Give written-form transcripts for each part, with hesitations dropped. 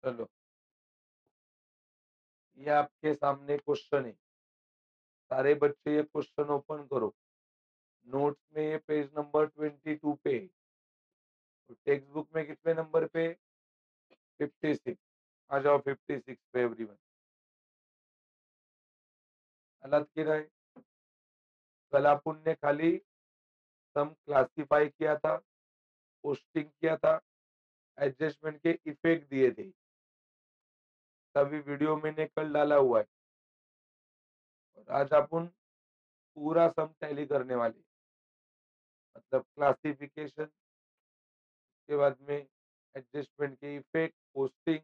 चलो, ये आपके सामने क्वेश्चन है। सारे बच्चे ये क्वेश्चन ओपन करो। नोट्स में ये पेज नंबर 22 पे, टेक्स्ट बुक में कितने नंबर पे? 56। आ जाओ 56 पे एवरीवन। हालत की राय, कल अपन ने खाली सम क्लासिफाई किया था, पोस्टिंग किया था, एडजस्टमेंट के इफेक्ट दिए थे। तभी वीडियो मैंने कल डाला हुआ है। और आज अपन पूरा सम टैली करने वाले, मतलब क्लासिफिकेशन के बाद में एडजस्टमेंट के इफेक्ट, पोस्टिंग,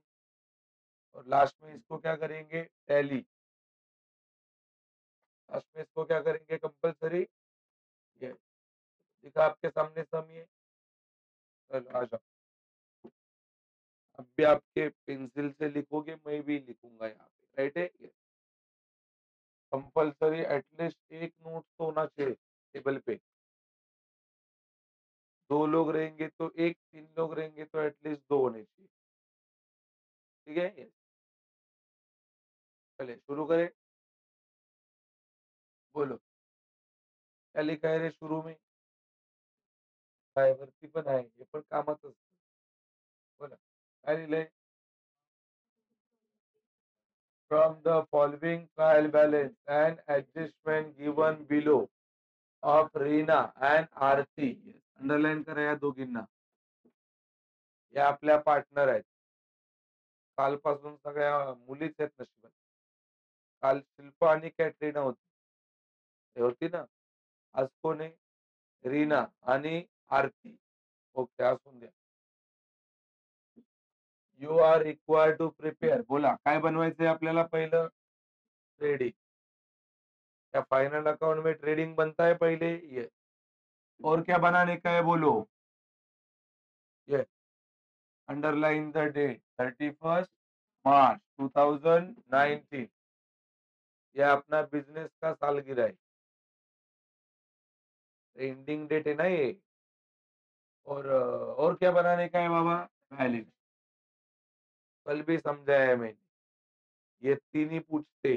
और लास्ट में इसको क्या करेंगे? टैली। लास्ट में इसको क्या करेंगे? कंपलसरी। ये दिखा आपके सामने सम ये। चलो आ जाओ। अब भी आपके पेंसिल से लिखोगे, मैं भी लिखूंगा यहाँ पे, राइट है। कंपलसरी एटलीस्ट एक नोट तो होना चाहिए टेबल पे। दो लोग रहेंगे तो एक, तीन लोग रहेंगे तो एटलीस्ट दो होने चाहिए। ठीक है। ये चले शुरू करें। बोलो, क्या लिखा है रे शुरू में? काय वरती पण आहे, हे पण कामातच असतं. बोला, काय लिहिलंय? From the following trial balance and adjustment given below of Reena and Aarti. Underline करा या दोघींना. या आपल्या पार्टनर आहेत. कालपासून सगळ्या मुलीच आहेत नशिबात. काल शिल्पा आणि कॅटरीना होती. हे होती ना. आज कोण आहे? रीना आणि आरती. ओके, असून द्या. You are required to prepare. बोला, काय बनवायचंय आपल्याला? पहिलं ट्रेडिंग. क्या फाइनल अकाउंट में ट्रेडिंग बनता है पहले? ये और क्या बनाने का है? बोलो। ये अंडरलाइन द डेट 31 मार्च 2019। ये अपना बिजनेस का सालगिरह है, एंडिंग डेट है ना ये। और क्या बनाने का है बाबा? बैलेंस। कल भी समझाया है मैंने, ये तीन ही पूछते,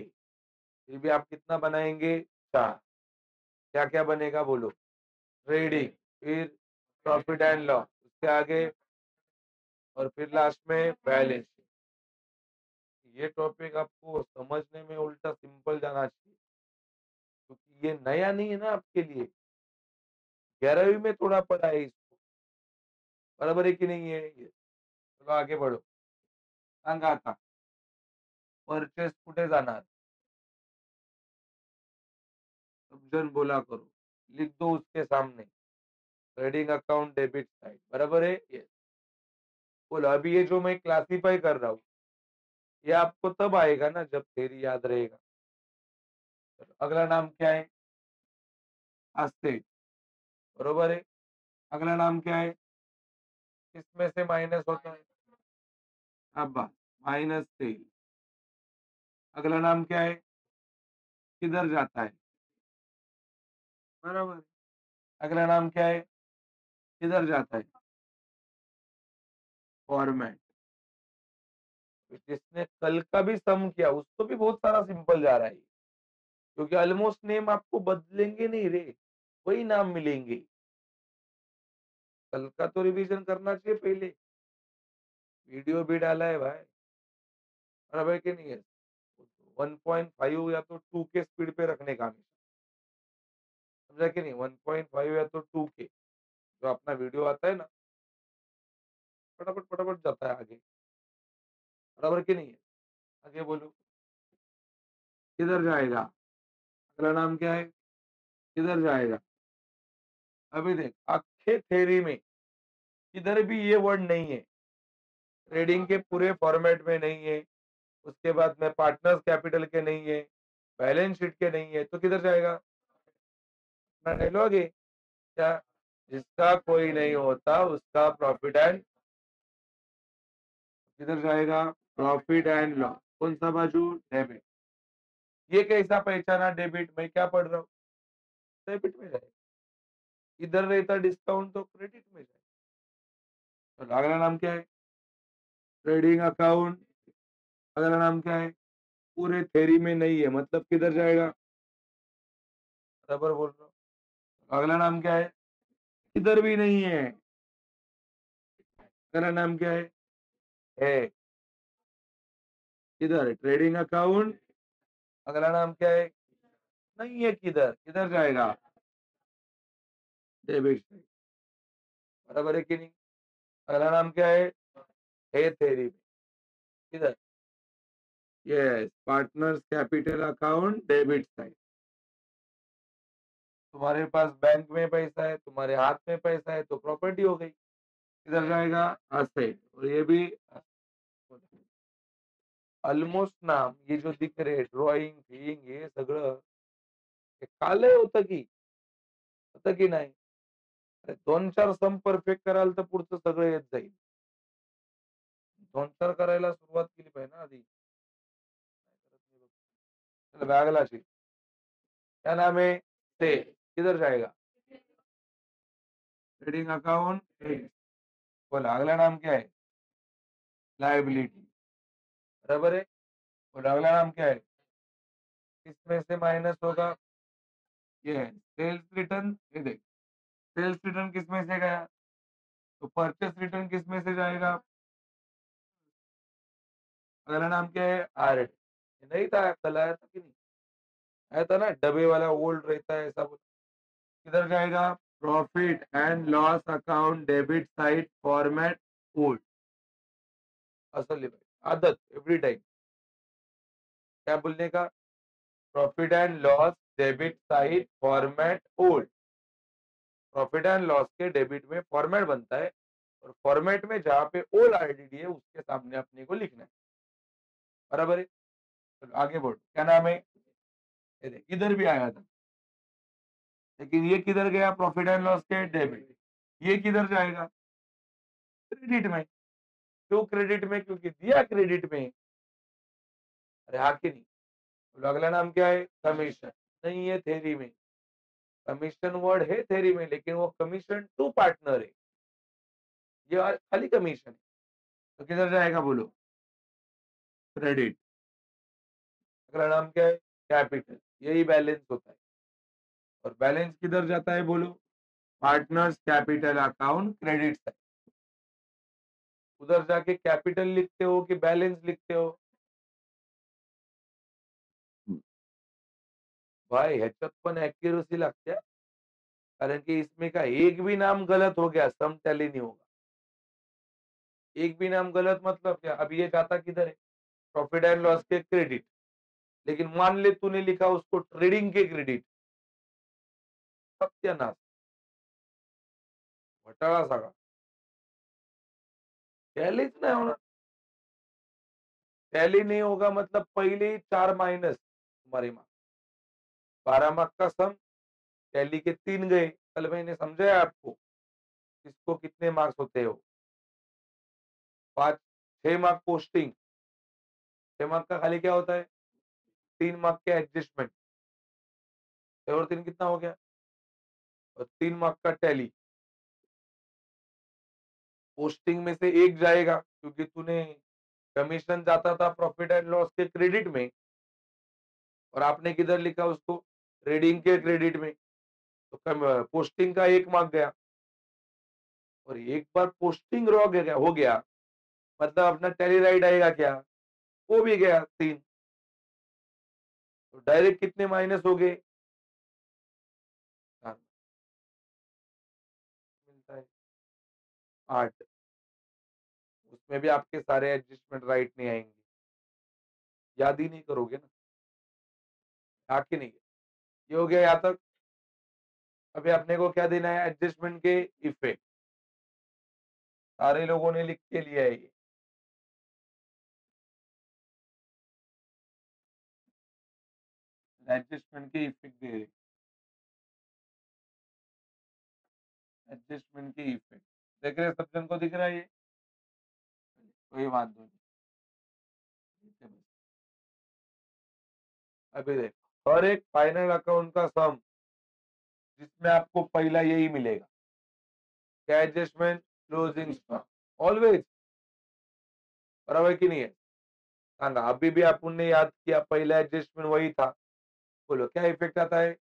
फिर भी आप कितना बनाएंगे? चार। क्या क्या बनेगा? बोलो। ट्रेडिंग, फिर प्रॉफिट एंड लॉस, उसके आगे, और फिर लास्ट में बैलेंस। ये टॉपिक आपको समझने में उल्टा सिंपल जाना चाहिए, क्योंकि ये नया नहीं है ना आपके लिए। 11वीं में थोड़ा पढ़ा है इसको, बराबर है कि नहीं है ये? चलो आगे बढ़ो. सांगा आता, परचेस कुठे जाणार? सब बोला करो, लिख दो उसके सामने, ट्रेडिंग अकाउंट डेबिट साइड, बराबर है ये? बोलो, अभी ये जो मैं क्लासिफाई कर रहा हूँ, ये आपको तब आएगा ना जब थेरी याद रहेगा. चलो, अगला नाम क्या है? एसेट, बरोबर है. अगला नाम क्या है? किसमें से माइनस होता है? अब माइनस सेल. अगला नाम क्या है? किधर जाता है? बराबर. अगला नाम क्या है? किधर जाता है? फॉर्मेट. जिसने कल का भी सम किया उसको भी बहुत सारा सिंपल जा रहा है, क्योंकि ऑलमोस्ट नेम आपको बदलेंगे नहीं रे, वही नाम मिलेंगे. कल का तो रिवीजन करना चाहिए पहले. वीडियो भी डाला है भाई, बराबर कि नहीं है? 1.5 या तो 2 के स्पीड पे रखने का हमेशा, समझा कि नहीं? 1.5 या तो 2 के, जो अपना वीडियो आता है ना, फटाफट फटाफट जाता है आगे, बराबर कि नहीं है? आगे बोलो, किधर जाएगा? अगला नाम क्या है? किधर जाएगा? अभी देख, अक्षय थेरी में किधर भी ये वर्ड नहीं है, ट्रेडिंग के पूरे फॉर्मेट में नहीं है, उसके बाद में पार्टनर्स कैपिटल के नहीं है, बैलेंस शीट के नहीं है, तो किधर जाएगा? अपना डायलॉग है क्या? जिसका कोई नहीं होता उसका प्रॉफिट एंड, किधर जाएगा? Profit and loss. कौन सा बाजू? डेबिट. ये कैसा पहचाना डेबिट? मैं क्या पढ़ रहा हूँ? डेबिट में जाएगा. इधर रहता डिस्काउंट तो क्रेडिट में जाएगा. तो अगला नाम क्या है? ट्रेडिंग अकाउंट अगला नाम क्या है? पूरे थ्योरी में नहीं है, मतलब किधर जाएगा? बराबर बोल रहा हूँ। अगला नाम क्या है? इधर भी नहीं है। अगला नाम क्या है? किधर ट्रेडिंग अकाउंट? अगला नाम क्या है? नहीं है, किधर किधर जाएगा? Debit side. बराबर है कि नहीं? अगला नाम क्या है थ्योरी में। किधर? Yes, partners capital account debit side. तुम्हारे पास बैंक में पैसा है, तुम्हारे हाथ में पैसा है, तो प्रॉपर्टी हो गई। किधर जाएगा? असेट। और ये भी ऑलमोस्ट नाम ये जो दिख रहे ड्रॉइंग फिंग हे सगळं हे कालय होतं की नाही? अरे 2-4 सम परफेक्ट कराल तर पुढचं सगळं येत जाईल. 2-4 करायला सुरुवात केली पाहिजे ना आधी. नाही करत नाही बघ. चल बॅगला शी. क्या नाम है? से किधर जाएगा? Trading account. बोला अगला नाम क्या है? लायबिलिटी। बराबर है। और अगला नाम क्या है? किसमें से माइनस होगा? ये है सेल्स रिटर्न। ये देख, सेल्स रिटर्न किसमें से गया? तो परचेस रिटर्न किसमें से जाएगा? अगला नाम क्या है? आर नहीं था, कल आया था कि नहीं? आया था ना, डब्बे वाला ओल्ड रहता है ऐसा बोल। किधर जाएगा? Profit and loss account debit side format old. असली भाई आदत एवरी टाइम क्या बोलने का? Profit and loss debit side format old. Profit and loss के डेबिट में फॉर्मेट बनता है, और फॉर्मेट में जहां पे ओल्ड आईडीडी है उसके सामने अपने को लिखना है। बराबर है। तो आगे बढ़ो, क्या नाम है? ये देख, इधर भी आया था, लेकिन ये किधर गया? प्रॉफिट एंड लॉस के डेबिट। ये किधर जाएगा? क्रेडिट में। क्यों क्रेडिट में? क्योंकि दिया क्रेडिट में। अरे हाँ कि नहीं? तो अगला नाम क्या है? कमीशन। नहीं है थेरी में। कमीशन वर्ड है थेरी में, लेकिन वो कमीशन टू पार्टनर है, ये खाली कमीशन है। तो किधर जाएगा बोलो? क्रेडिट। अगला नाम क्या है? कैपिटल। यही बैलेंस होता है। और बैलेंस किधर जाता है बोलो? Partners capital account credit side. उधर जाके कैपिटल लिखते हो कि बैलेंस लिखते हो? भाई ह्याच्यात पण ऍक्युरसी लागते, कारण की इसमें का एक भी नाम गलत हो गया सम टैली नहीं होगा। एक भी नाम गलत मतलब क्या? अब ये जाता किधर है? प्रॉफिट एंड लॉस के क्रेडिट। लेकिन मान ले तूने लिखा उसको ट्रेडिंग के क्रेडिट, सत्यानाश, घोटाळा सगळा। टैलीच नहीं होना। टैली नहीं होगा मतलब पहले ही 4 माइनस तुम्हारे मार्क्स। 12 मार्क्स का सम, टैली के 3 गए। कल मैंने समझाया आपको किसको कितने मार्क्स होते हो। 5 6 मार्क पोस्टिंग। 6 मार्क का खाली क्या होता है? 3 मार्क के एडजस्टमेंट। 6 और 3 कितना हो गया? और 3 मार्क का टैली। पोस्टिंग में से एक जाएगा क्योंकि तूने कमीशन जाता था प्रॉफिट एंड लॉस के क्रेडिट में, और आपने किधर लिखा उसको? ट्रेडिंग के क्रेडिट में। तो पोस्टिंग का 1 मार्क गया। और एक बार पोस्टिंग हो गया मतलब अपना टैली राइट आएगा क्या? वो भी गया 3। तो डायरेक्ट कितने माइनस हो गए? 4 मिलता है 8। उसमें भी आपके सारे एडजस्टमेंट राइट नहीं आएंगे, याद ही नहीं करोगे ना। आके नहीं। ये हो गया यहाँ तक। अभी अपने को क्या देना है? एडजस्टमेंट के इफेक्ट। सारे लोगों ने लिख के लिया है ये। एडजस्टमेंट के इफेक्ट दे रहे। एडजस्टमेंट के इफेक्ट देख रहे हैं, सब जन को दिख रहा है ये? कोई बात नहीं। अभी देख, हर एक फाइनल अकाउंट का सम जिसमें आपको पहला यही मिलेगा, क्या? Adjustment closing stock. ऑलवेज बराबर है की नहीं है? सांगा अभी भी आपण ने याद किया, पहला एडजस्टमेंट वही था। बोलो क्या इफेक्ट आता है?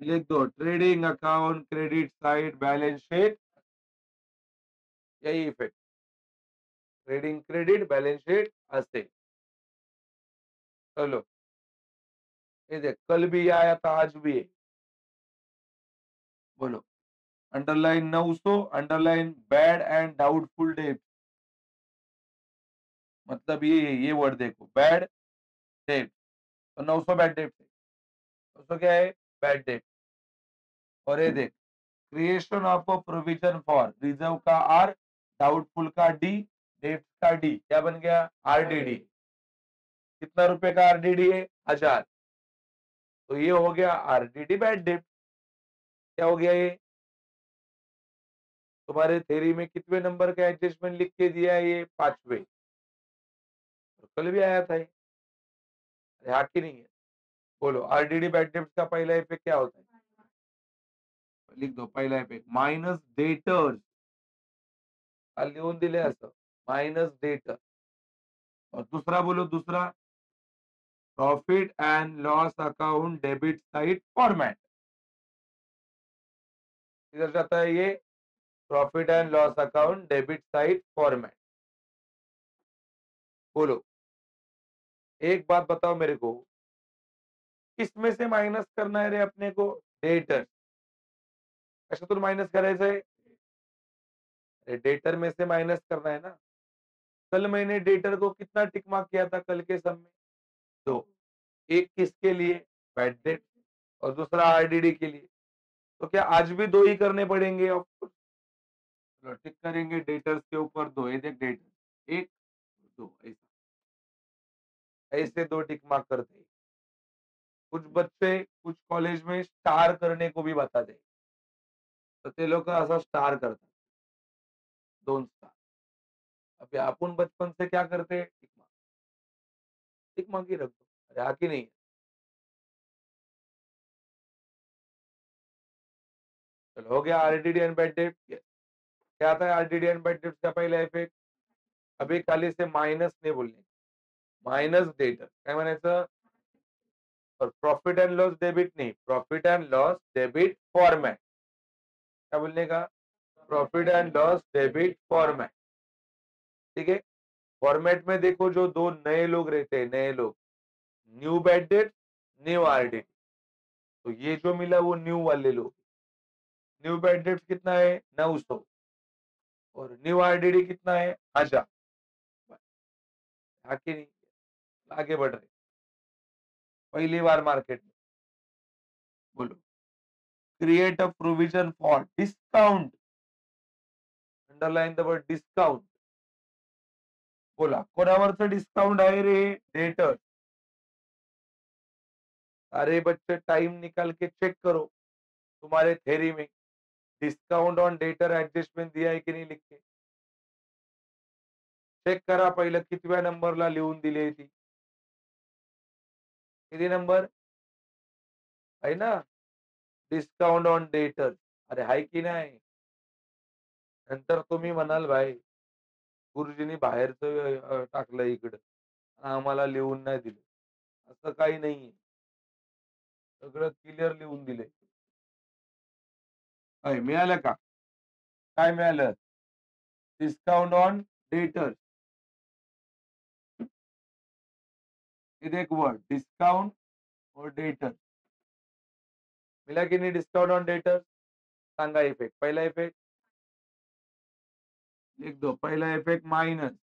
लिख दो, trading account credit side balance sheet, यही effect, trading credit balance sheet असे। चलो ये देख, कल भी ये आया था, आज भी है। बोलो, underline 900, underline bad and doubtful debt, मतलब ये वर्ड देखो, बैड डेट, तो 900 बैड डेट है, 900 क्या है? Bad debt. और ये देख, creation of a provision for, reserve का आर, डाउटफुल का डी, डेट का डी, क्या बन गया? आरडीडी। कितना रुपए का आरडीडी है? 1000। तो ये हो गया आरडीडी बैड डेट। क्या हो गया ये? तुम्हारे थ्योरी में कितने नंबर का एडजस्टमेंट लिख के दिया है? ये 5वें। तो कल भी आया था ये, हाँ की नहीं है? बोलो, आरडीडी बैड डेट का पहला इफेक्ट क्या होता है? लिख दो, पहला इफेक्ट माइनस डेटर्स, लिहून दिले असं, माइनस डेटर। और दूसरा बोलो, दूसरा profit and loss account debit side format, किधर जाता है ये? Profit and loss account debit side format. बोलो, एक बात बताओ मेरे को, किसमें से माइनस करना है रे अपने को? डेटर। कशातून माइनस करायचंय? डेटर में से माइनस करना है ना। कल मैंने डेटर को कितना टिक मार्क किया था कल के सम में? 2। एक किसके लिए? बैड डेट, और दूसरा आरडीडी के लिए। तो क्या आज भी 2 ही करने पड़ेंगे? Of course. चलो टिक करेंगे डेटर्स के ऊपर 2, ये देख डेटर 1 2, ऐसे ऐसे 2 टिक मार्क करते हैं। कुछ बच्चे कुछ कॉलेज में स्टार करने को भी बताते, तर ते लोक असा स्टार करतात, 2 स्टार। अभी आपण बचपन से क्या करते हैं? टिक मार्क ही रख दो। अरे हाँ की नहीं? चलो हो गया आरडीडी एंड बैड डेट। क्या आता है आरडीडी एंड बैड डेट का पहला इफेक्ट? अभी खाली से माइनस नाही बोलणे, माइनस डेटर काय म्हणायचं? और प्रॉफिट एंड लॉस डेबिट नहीं, profit and loss debit format. क्या बोलने का? Profit and loss debit format. ठीक है? फॉर्मेट में देखो, जो 2 नए लोग रहते हैं, नए लोग, new bad debt, new RDD, तो ये जो मिला वो न्यू वाले लोग। न्यू बैड डेट कितना है? 900। और न्यू आरडीडी कितना है? 1000। आगे नहीं, आगे बढ़ रहे, पहली बार मार्केट में। बोलो, create a provision for discount, underline the word discount. बोला, कोणावरचं डिस्काउंट आहे रे? डेटर। अरे बच्चे, टाइम निकाल के चेक करो, तुम्हारे थ्योरी में डिस्काउंट ऑन डेटर एडजस्टमेंट दिया है की नाही लिख के? चेक करा पहिलं कितव्या नंबरला लिहून दिली आहे ती? किती नंबर आहे ना? Discount on debtor. अरे हाय की नाही? नंतर तुम्ही म्हणाल, भाई गुरुजींनी बाहेरचं टाकलं इकडं, आम्हाला लिहून नाही दिलं. असं काही नाहीये. सगळं क्लिअर लिहून दिलंय. काय मिळालं का? काय मिळालं? डिस्काउंट ऑन डेटर, हे देख वर्ड डिस्काउंट और डेटर, मिला की नाही? Discount on debtor, Sanga effect, पहिला इफेक्ट लिख दो, पहला effect minus,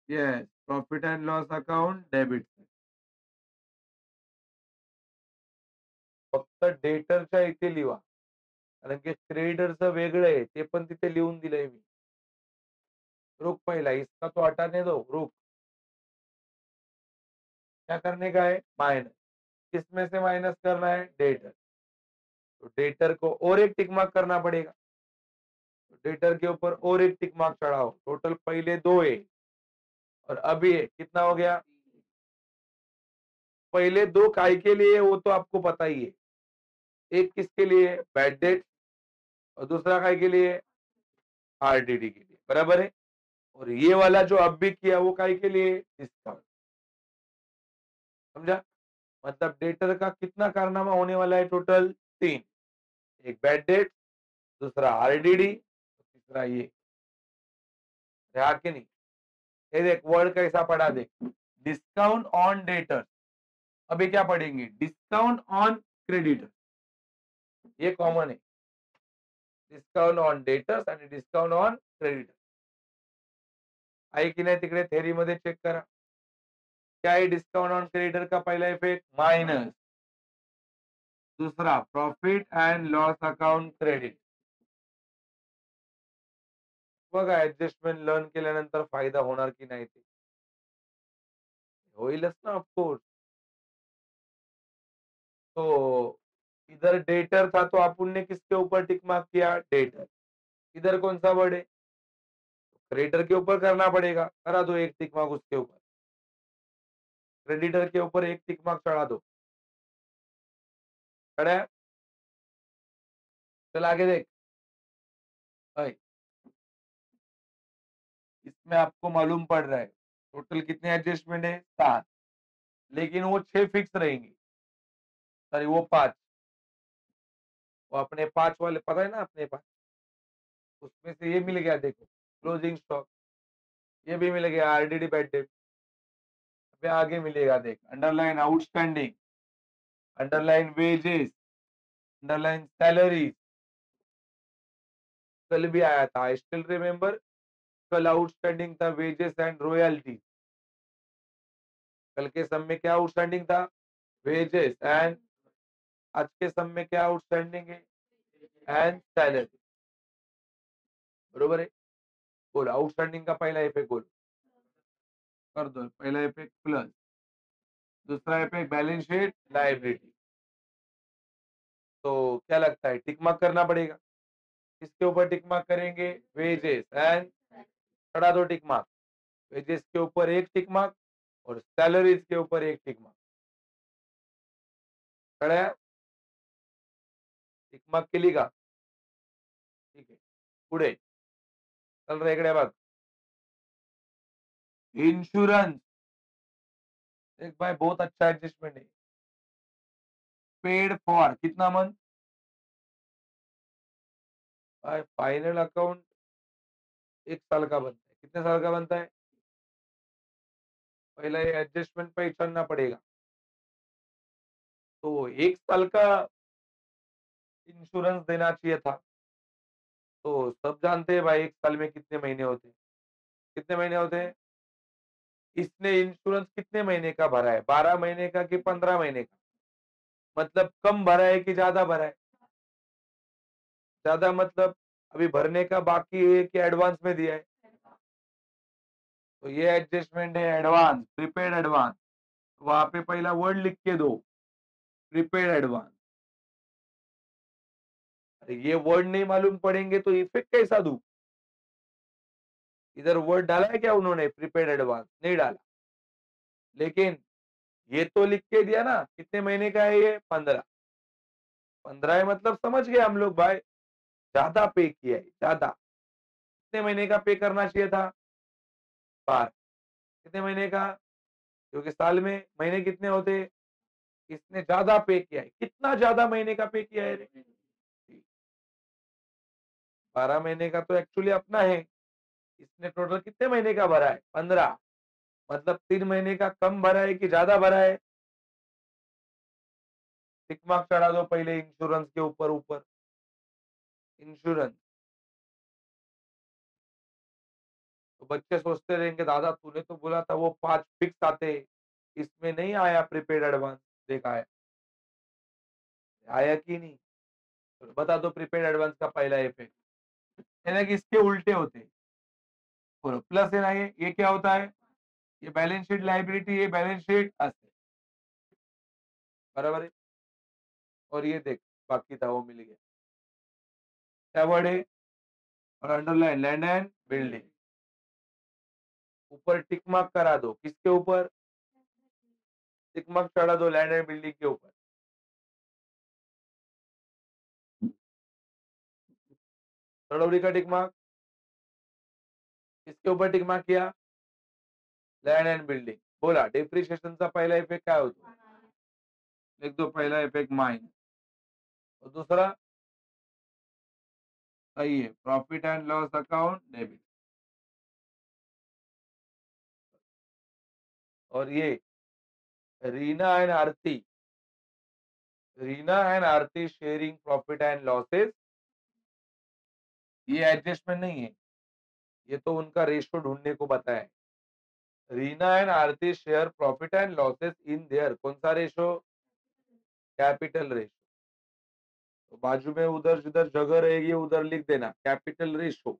yes, profit and loss account debit. फक्त डेटरच्या इथे लिहा, कारण की क्रेडिटरचं वेगळं आहे, ते पण तिथे लिहून दिलंय मी। रुक, पहिला इसका तो हटाने दो, रुक। क्या करने का है? माइनस। किसमें से माइनस करना है? डेटर। तो डेटर को और एक टिक मार्क करना पड़ेगा, तो डेटर के ऊपर और एक टिक मार्क चढ़ाओ। टोटल पहले 2 है और अभी है, कितना हो गया? पहले 2 काय के लिए है वो तो आपको पता ही है। एक किसके लिए? बैड डेट, और दूसरा काय के लिए? आरडीडी के लिए, बराबर है। और ये वाला जो अब भी किया वो काय के लिए, डिस्काउंट। समझा? मतलब डेटर का कितना कारनामा होने वाला है टोटल, 3। एक बैड डेट, दूसरा आरडीडी, तीसरा ये। ध्यान के नहीं, ये देख वर्ड कैसा पढ़ा देख, डिस्काउंट ऑन डेटर। अभी क्या पढ़ेंगे, डिस्काउंट ऑन क्रेडिटर। ये कॉमन है, डिस्काउंट ऑन डेटर्स आणि डिस्काउंट ऑन क्रेडिटर। आहे की नाही तिकडे थेरी मध्ये चेक करा, क्या है डिस्काउंट ऑन क्रेडिटर का पहला इफेक्ट, माइनस। दूसरा profit and loss account credit. बघा ऍडजस्टमेंट लर्न केल्यानंतर फायदा होणार की नाही ते, होईलच ना ऑफकोर्स। तो इधर डेटर था तो अपन ने किसके ऊपर टिक मार्क किया, डेटर। इधर कौन सा वर्ड है, क्रेडिटर के ऊपर करना पड़ेगा, करा दो एक टिक मार्क उसके ऊपर। क्रेडिटर के ऊपर एक टिक मार्क चढ़ा दो, चढ़ा है? चल आगे देख भाई, इसमें आपको मालूम पड़ रहा है टोटल कितने एडजस्टमेंट है, 7। लेकिन वो 6 फिक्स रहेंगे, सॉरी वो 5। वो अपने 5 वाले पता है ना अपने पास, उसमें से ये मिल गया देखो, क्लोजिंग स्टॉक। ये भी मिल गया, आरडीडी बैड डेट। अभी आगे मिलेगा देख, underline outstanding, underline wages, underline salaries. कल भी आया था, आई स्टिल रिमेम्बर। कल आउटस्टैंडिंग था वेजेस एंड रॉयल्टी। कल के सम में क्या आउटस्टैंडिंग था, वेजेस एंड, आज के सम में क्या आउटस्टैंडिंग है, एंड सैलरी। बरोबर है। बोलो आउटस्टैंडिंग का पहला इफेक्ट बोलो, कर दो। पहला इफेक्ट प्लस, दूसरा इफेक्ट बैलेंस शीट लायबिलिटी। तो क्या लगता है टिक मार्क करना पड़ेगा, किसके ऊपर टिक मार्क करेंगे, वेजेस एंड, चढ़ा दो टिक मार्क। वेजेस के ऊपर एक टिक मार्क और सैलरीज के ऊपर एक टिक मार्क, चढ़ाया, टिक मार्क केली का, ठीक आहे। पुढे चल रे इकडे बघ, इंश्योरेंस। एक भाई बहुत अच्छा एडजस्टमेंट है, पेड फॉर कितना मंथ, भाई फाइनल अकाउंट 1 साल का बनता है, कितने साल का बनता है, पहले एडजस्टमेंट पहचानना पड़ेगा। तो 1 साल का इंश्योरेंस देना चाहिए था। तो सब जानते हैं भाई 1 साल में कितने महीने होते हैं, कितने महीने होते हैं। इसने इंश्योरेंस कितने महीने का भरा है, 12 महीने का कि 15 महीने का, मतलब कम भरा है कि ज्यादा भरा है, ज्यादा मतलब अभी भरने का बाकी है कि एडवांस में दिया है। तो ये एडजस्टमेंट है एडवांस, प्रीपेड एडवांस। वहां पे पहला वर्ड लिख के दो, प्रीपेड एडवांस। अरे ये वर्ड नहीं मालूम पड़ेंगे तो इफेक्ट कैसा दूं, इधर वर्ड डाला है क्या उन्होंने, प्रीपेड एडवांस नहीं डाला, लेकिन ये तो लिख के दिया ना, कितने महीने का है ये, 15। 15 है मतलब समझ गए हम लोग भाई, ज्यादा पे किया है, ज्यादा। कितने महीने का पे करना चाहिए था, 12। कितने महीने का, क्योंकि साल में महीने कितने होते, इसने ज्यादा पे किया है, कितना ज्यादा महीने का पे किया है रे, 12 महीने का तो एक्चुअली अपना है। इसने टोटल कितने महीने का भरा है, 15। मतलब 3 महीने का कम भरा है कि ज्यादा भरा है, टिक मार्क चढ़ा दो पहले इंश्योरेंस के ऊपर, ऊपर इंश्योरेंस। तो बच्चे सोचते रहेंगे दादा तूने तो बोला था वो 5 फिक्स आते, इसमें नहीं आया प्रीपेड एडवांस, देखा है आया कि नहीं। तो बता दो प्रीपेड एडवांस का पहला इफेक्ट, है ना कि इसके उल्टे होते हैं। बोलो प्लस है ना, ये क्या होता है, ये बैलेंस शीट लाइबिलिटी, ये बैलेंस शीट असेट, बराबर है। और ये देख बाकी था वो मिल गया, क्या वर्ड है, और अंडरलाइन लैंड एंड बिल्डिंग। ऊपर टिक मार्क करा दो, किसके ऊपर, टिक मार्क चढ़ा दो लैंड एंड बिल्डिंग के ऊपर, चढ़ौरी का टिक मार्क। इसके ऊपर टिक मार्क किया, लँड एंड बिल्डिंग. बोला डेप्रिशिएशनचा पहिला इफेक्ट काय होतो? लिख दो पहिला इफेक्ट माइन. और दूसरा सही है, profit and loss account debit. और ये Reena and Aarti, Reena and Aarti sharing profit and losses, ये एडजस्टमेंट नहीं है, ये तो उनका रेशो ढूंढने को बताया है. Reena and Aarti share profit and losses in their, कौन सा रेशो? Capital ratio. तो बाजू में उधर जिधर जगह रहेगी उधर लिख देना कैपिटल रेशो.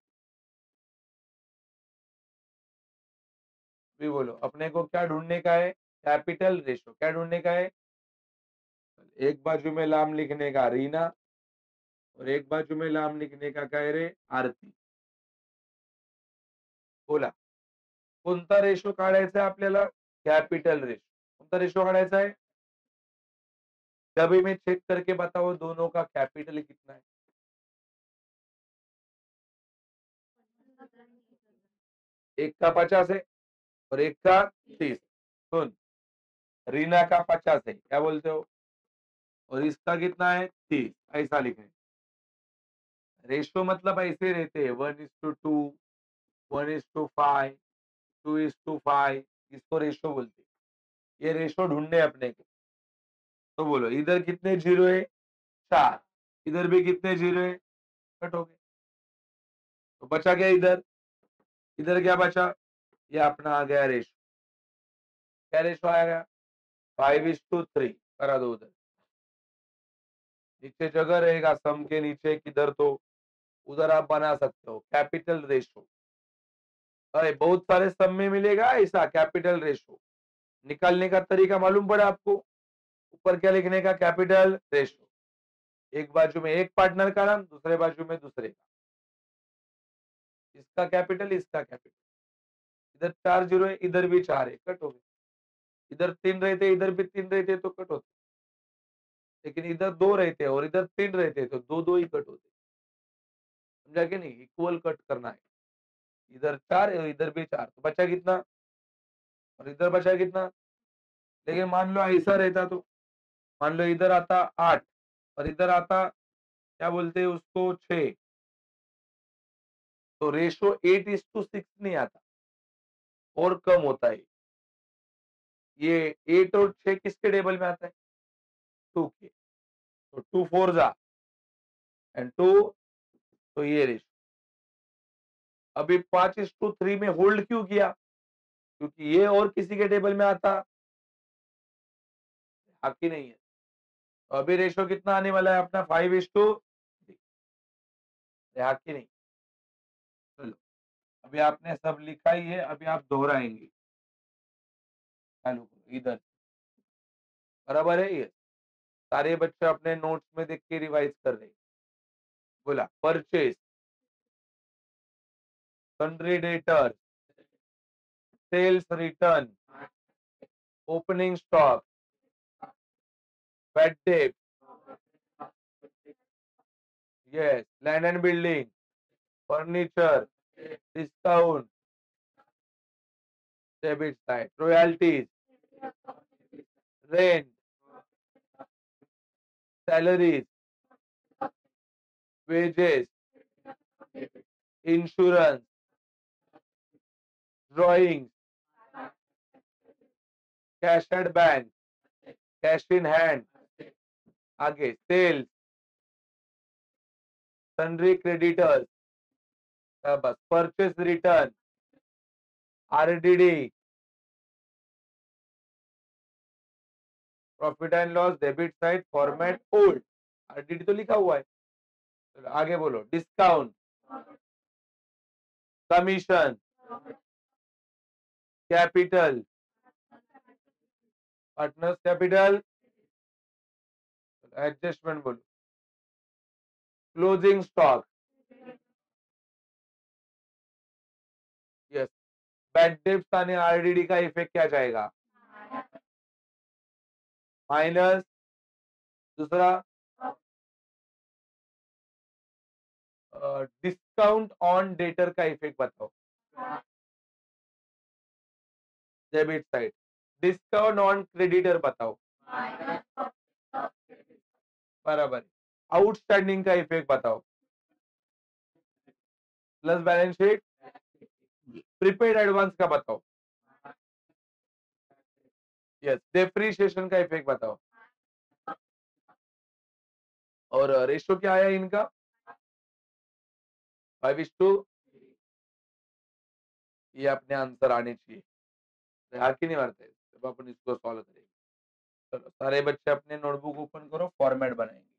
भी बोलो अपने को क्या ढूंढने का है? Capital ratio. क्या ढूंढने का है? एक बाजू में लाम लिखने का रीना और एक बाजू में लाम लिखने का काय रे? आरती. बोला कोणता रेशो काढायचा आहे आपल्याला? Capital ratio. कोणता रेशो काढायचा है? अभी में चेक करके बताओ दोनों का कैपिटल कितना है. एक का 50 है और एक का 30. सुन, रीना का 50 है, क्या बोलते हो? और इसका कितना है? 30. ऐसा लिखे. रेशो मतलब ऐसे रहते हैं 1:2, 1:5, 2:5. इसको रेशो बोलते हैं. ये रेशो ढूंढने अपने को. तो बोलो इधर कितने जीरो है? 4. इधर भी कितने जीरो है? कट हो गए. तो बचा क्या इधर? इधर क्या बचा? ये अपना आ गया रेशो. क्या रेशो आएगा? 5:3. करा दो उधर. नीचे जगह रहेगा सम के नीचे किधर, तो उधर आप बना सकते हो कैपिटल रेशो. अरे बहुत सारे सम में मिलेगा ऐसा कैपिटल रेशो. निकालने का तरीका मालूम पड़ा आपको? ऊपर क्या लिखने का? Capital ratio. एक बाजू में एक पार्टनर का नाम, दूसरे बाजू में दूसरे का. इसका कैपिटल, इसका कैपिटल. इधर 4 जीरो है, इधर भी 4 है, कट हो गए. इधर 3 रहते, इधर भी 3 रहते तो कट होते. लेकिन इधर 2 रहते और इधर 3 रहते तो दो दो ही कट होते. समझा कि नहीं? इक्वल कट करना है. इधर 4 और इधर भी 4, तो बचा कितना? और इधर बचा कितना? लेकिन मान लो ऐसा रहता तो, मान लो इधर आता 8 और इधर आता क्या बोलते हैं उसको 6, तो रेशो 8:6 नहीं आता और कम होता है. ये 8 और 6 किसके टेबल में आता है? 2 के. तो 2 4 जा एंड 2, तो ये रेशो. अभी 5:3 में होल्ड क्यों किया? क्योंकि ये और किसी के टेबल में आता. बाकी नहीं है. तो अभी रेशो कितना आने वाला है अपना? 5:3. बाकी नहीं. चलो अभी आपने सब लिखा ही है, अभी आप दोहराएंगे. चालू करो इधर. बराबर है ये? सारे बच्चे अपने नोट्स में देख के रिवाइज कर रहे हैं. बोला purchase, sundry debtor, sales return, opening stock, bad debt, yes, land and building, furniture, discount, debit side, royalties, rent, salaries, wages, insurance, drawings, cash at bank, cash in hand, आगे sales, sundry creditors, बस purchase return, RDD, profit and loss debit side format old. RDD तो लिखा हुआ है. चलो आगे बोलो. Discount, commission, capital, partners capital, adjustment बोलो. Closing stock, yes. Bad debts आणि आरडीडी का इफेक्ट क्या जाएगा? माइनस. दूसरा डिस्काउंट ऑन डेटर का इफेक्ट बताओ. Debit side. Discount on creditor बताओ। बराबर। आउटस्टैंडिंग का इफेक्ट बताओ। Plus balance sheet. Prepaid advance का बताओ। यस। डेप्रीशिएशन का इफेक्ट बताओ। और रेशो क्या आया इनका? 5:2। ये अपने आंसर आने चाहिए। यार की नहीं मारते, जब अपन इसको सॉल्व करेंगे। चलो सारे बच्चे अपने नोटबुक ओपन करो, फॉर्मेट बनाएंगे।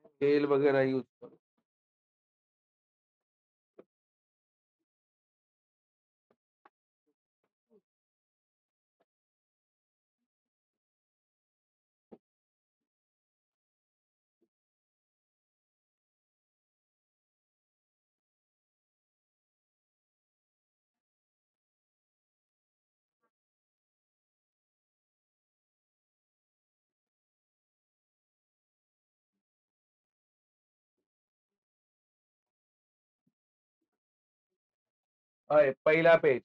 स्केल वगैरह यूज करो। पहला पेज।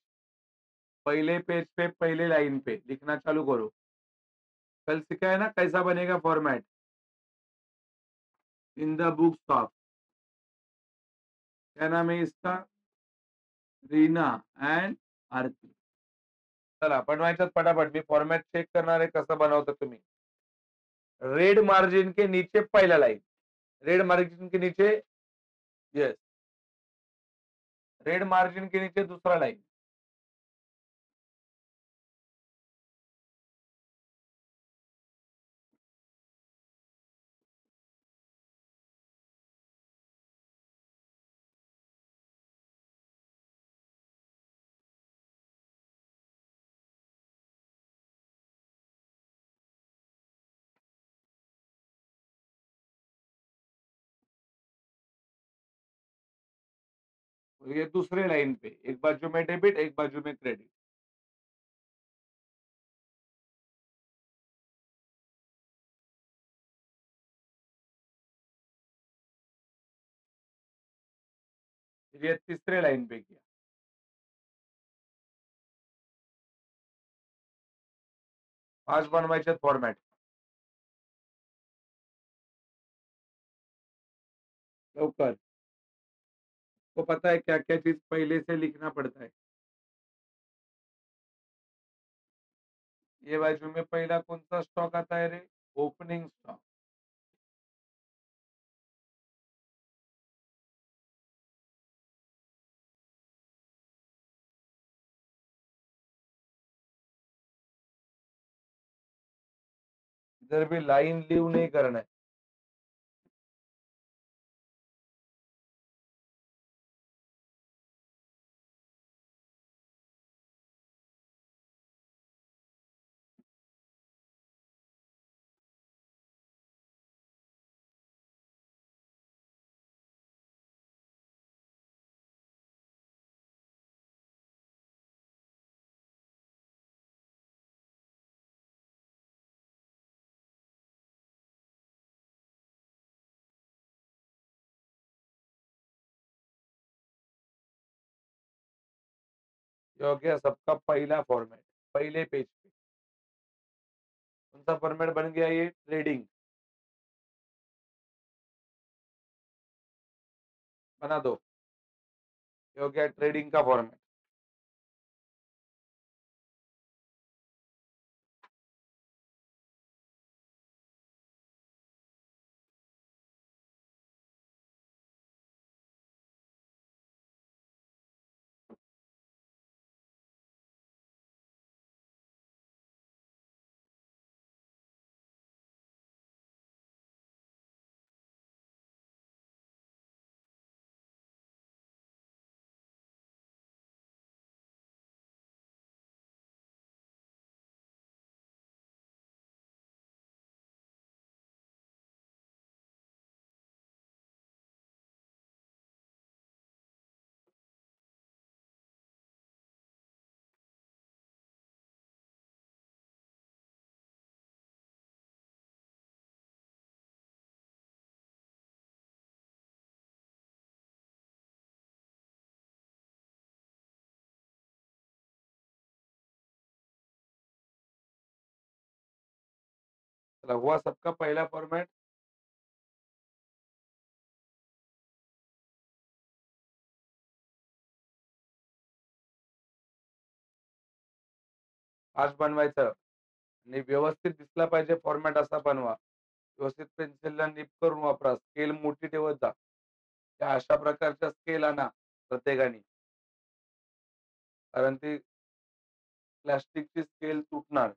पहले पेज पे पहले लाइन पे लिखना चालू करो। कल सिखाया ना कैसा बनेगा format. In the books of, क्या नाम है इसका? रीना एंड आरती। चला बनवायचं पटापट, मी फॉर्मॅट चेक करणार आहे कसं बनवता तुम्ही। रेड मार्जिन के नीचे पहला लाइन। रेड मार्जिन के नीचे। यस। रेड मार्जिन के नीचे दूसरा लाइन। ये दूसरे लाइन पे एक बाजू में डेबिट एक बाजू में क्रेडिट। ये तीसरे लाइन पे किया। आज बनवायचे फॉर्मॅट। लवकर। को पता है क्या क्या चीज पहले से लिखना पड़ता है। ये बाजू में पहला कौन सा स्टॉक आता है रे? Opening stock. इधर भी लाइन लीव नहीं करना है। ये हो गया सबका पहला फॉर्मेट। पहले पेज पे कौन सा फॉर्मेट बन गया? ये ट्रेडिंग। बना दो। ये हो गया ट्रेडिंग का फॉर्मेट। मतलब हुआ सबका पहला फॉर्मेट। फास्ट बनवायचं आणि व्यवस्थित दिसला पाहिजे फॉर्मॅट असा बनवा. व्यवस्थित पेन्सिलला निप करून वापरा. स्केल मोठी ठेवत जा. त्या अशा प्रकारच्या स्केल आणा प्रत्येकाने. कारण ती प्लास्टिकची स्केल तुटणार.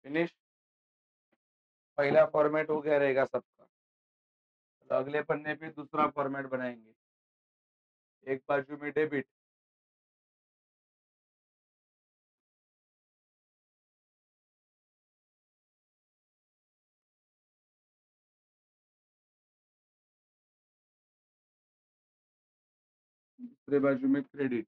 फिनिश। पहला फॉर्मेट हो गया रहेगा सबका। तो अगले पन्ने पे दूसरा फॉर्मेट बनाएंगे। एक बाजू में डेबिट, दूसरे बाजू में क्रेडिट।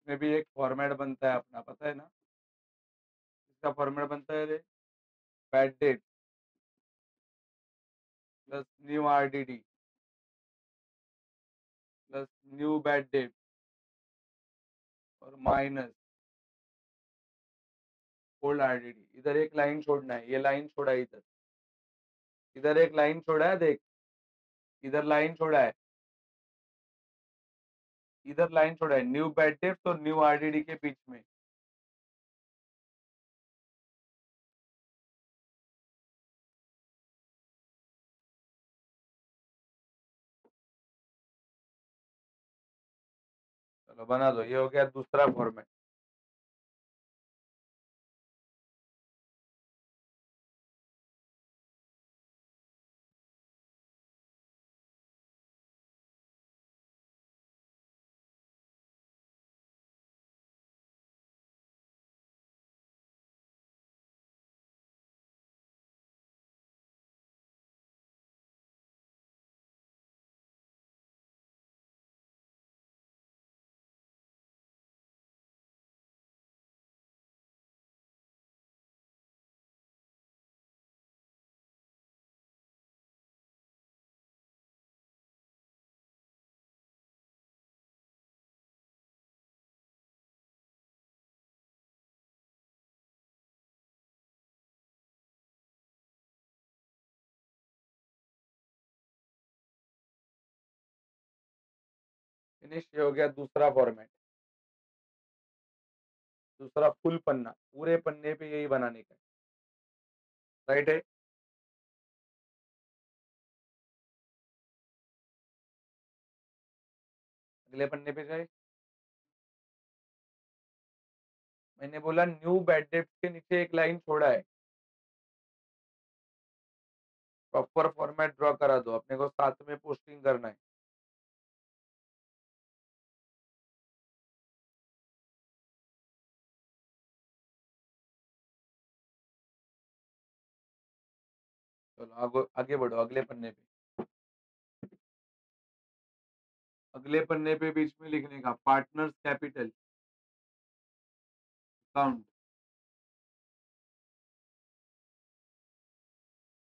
में भी एक फॉर्मेट बनता है अपना, पता है ना? इसका फॉर्मेट बनता है रे, bad debt plus new RDD plus new bad debt और माइनस ओल्ड आरडीडी। इधर एक लाइन छोड़ना है, ये लाइन छोड़ा है इधर। इधर एक लाइन छोड़ा है, देख। इधर लाइन छोड़ा है, इधर लाइन छोड़ा है, न्यू बैड डेट और न्यू आरडीडी के बीच में। चलो बना दो, ये हो गया दूसरा फॉर्मेट। फिनिश। ये हो गया दूसरा फॉर्मेट। दूसरा फुल पन्ना, पूरे पन्ने पे यही बनाने का है। राइट है। अगले पन्ने पे जाए। मैंने बोला न्यू बैड डेट के नीचे एक लाइन छोड़ा है। प्रॉपर फॉर्मेट ड्रॉ करा दो, अपने को साथ में पोस्टिंग करना है। चलो आगे आगे बढ़ो, अगले पन्ने पे। अगले पन्ने पे बीच में लिखने का पार्टनर्स कैपिटल अकाउंट।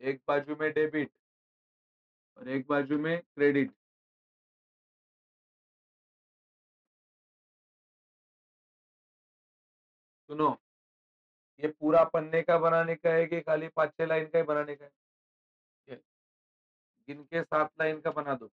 एक बाजू में डेबिट और एक बाजू में क्रेडिट। सुनो, ये पूरा पन्ने का बनाने का है कि खाली 5-6 लाइन का ही बनाने का है? ये गिन के 7 लाइन का बना दो।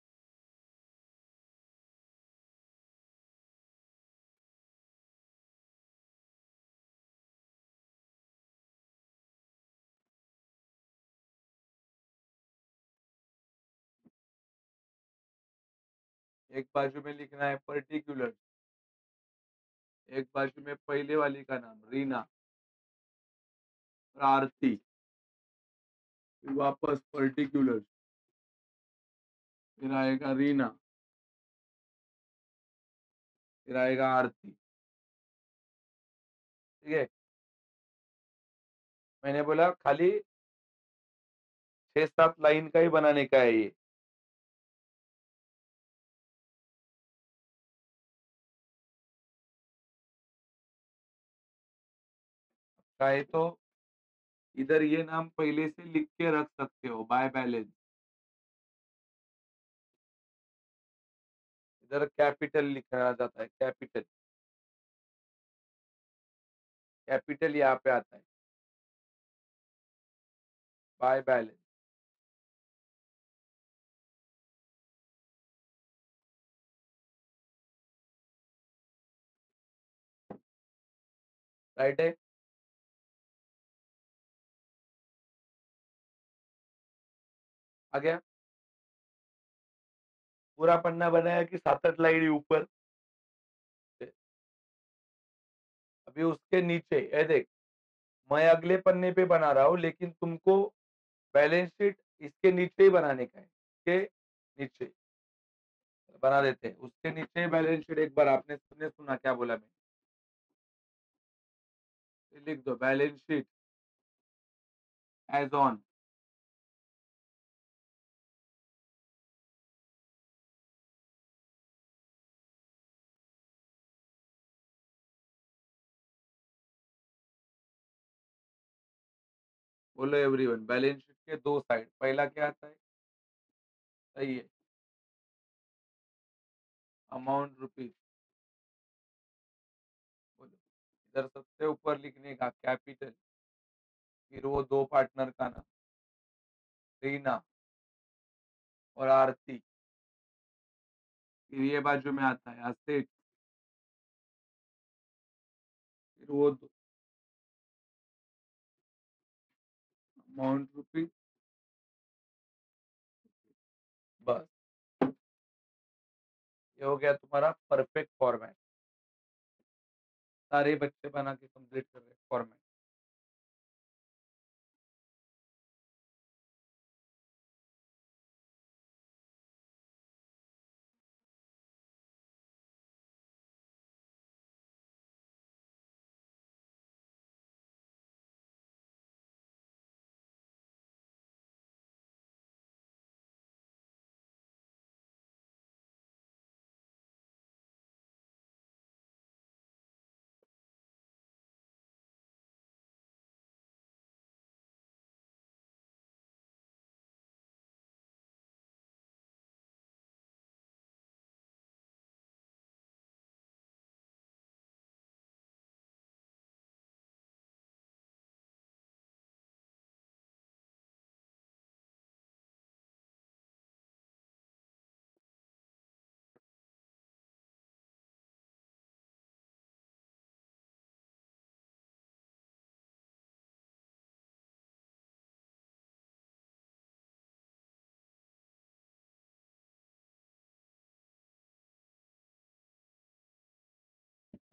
एक बाजू में लिखना है पर्टिकुलर, एक बाजू में पहले वाली का नाम रीना और आरती, फिर वापस पर्टिकुलर, फिर आएगा रीना, फिर आएगा आरती। ठीक है, मैंने बोला खाली 6-7 लाइन का ही बनाने का है ये। चाहे तो इधर ये नाम पहले से लिख के रख सकते हो, बाय बैलेंस। इधर कैपिटल लिखा जाता है, कैपिटल, कैपिटल यहाँ पे आता है, बाय बैलेंस। राइट है? आ गया? पूरा पन्ना बनाया कि 7-8 लाइन ही ऊपर? अभी उसके नीचे ये देख, मैं अगले पन्ने पे बना रहा हूँ लेकिन तुमको बैलेंस शीट इसके नीचे ही बनाने का है, इसके नीचे बना देते हैं। उसके नीचे बैलेंस शीट, एक बार आपने सुने सुना क्या बोला मैं? लिख दो बैलेंस शीट एज ऑन। बोलो एवरीवन, बैलेंस शीट के दो साइड, पहला क्या आता है? सही है, अमाउंट रुपीज। बोलो, इधर सबसे ऊपर लिखने का कैपिटल, फिर वो दो पार्टनर का नाम रीना और आरती, फिर ये बाजू में आता है असेट, फिर वो अमाउंट रुपीज। बस, ये हो गया तुम्हारा परफेक्ट फॉर्मेट। सारे बच्चे बना के कंप्लीट कर रहे फॉर्मेट।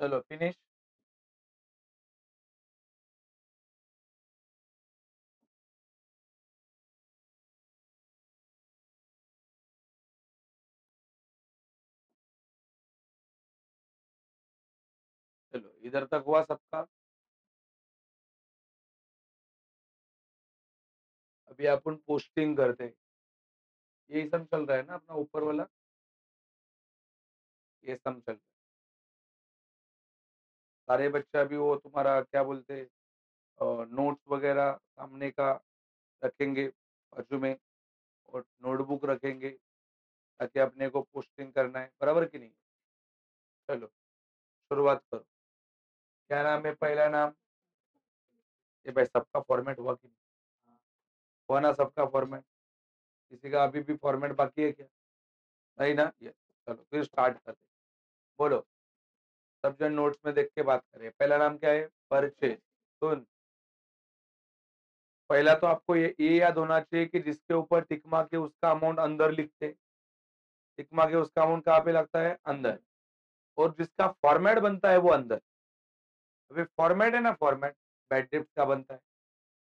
चलो फिनिश। चलो इधर तक हुआ सबका। अभी अपन पोस्टिंग करते हैं, यही सब चल रहा है ना अपना ऊपर वाला। ये सम चल रहा है। सारे बच्चे अभी वो तुम्हारा क्या बोलते हैं, नोट्स वगैरह सामने का रखेंगे बाजू में, और नोटबुक रखेंगे ताकि अपने को पोस्टिंग करना है, बराबर कि नहीं? चलो शुरुआत करो। क्या नाम है पहला नाम? ये भाई सबका फॉर्मेट हुआ कि नहीं? हुआ ना सबका फॉर्मेट? किसी का अभी भी फॉर्मेट बाकी है क्या? नहीं ना? ये चलो फिर स्टार्ट करते। बोलो, सब जन नोट्स में देख के बात करें। पहला नाम क्या है? परचेज। सुन, पहला तो आपको ये याद होना चाहिए कि जिसके ऊपर टिक मार्क है उसका अमाउंट अंदर लिखते। टिक मार्क है उसका अमाउंट कहाँ पे लगता है? अंदर। और जिसका फॉर्मेट बनता है वो अंदर। अभी फॉर्मेट है ना, फॉर्मेट बैड डेब्ट का बनता है,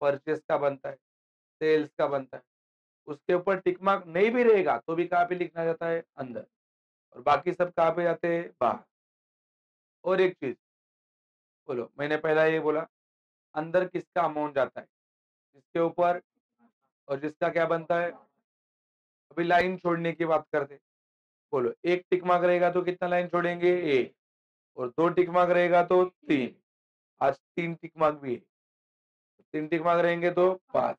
परचेज का बनता है, सेल्स का बनता है। उसके ऊपर टिक मार्क नहीं भी रहेगा तो भी कहाँ पे लिखना जाता है? अंदर। और बाकी सब कहाँ पे जाते हैं? बाहर। और एक चीज बोलो, मैंने पहला ये बोला, अंदर किसका अमाउंट जाता है? जिसके ऊपर, और जिसका क्या बनता है? अभी लाइन छोड़ने की बात करते। बोलो, एक टिक मार्क रहेगा तो कितना लाइन छोड़ेंगे? एक। और दो टिक मार्क रहेगा तो तीन। आज तीन टिक मार्क भी है, तीन टिक मार्क रहेंगे तो पांच।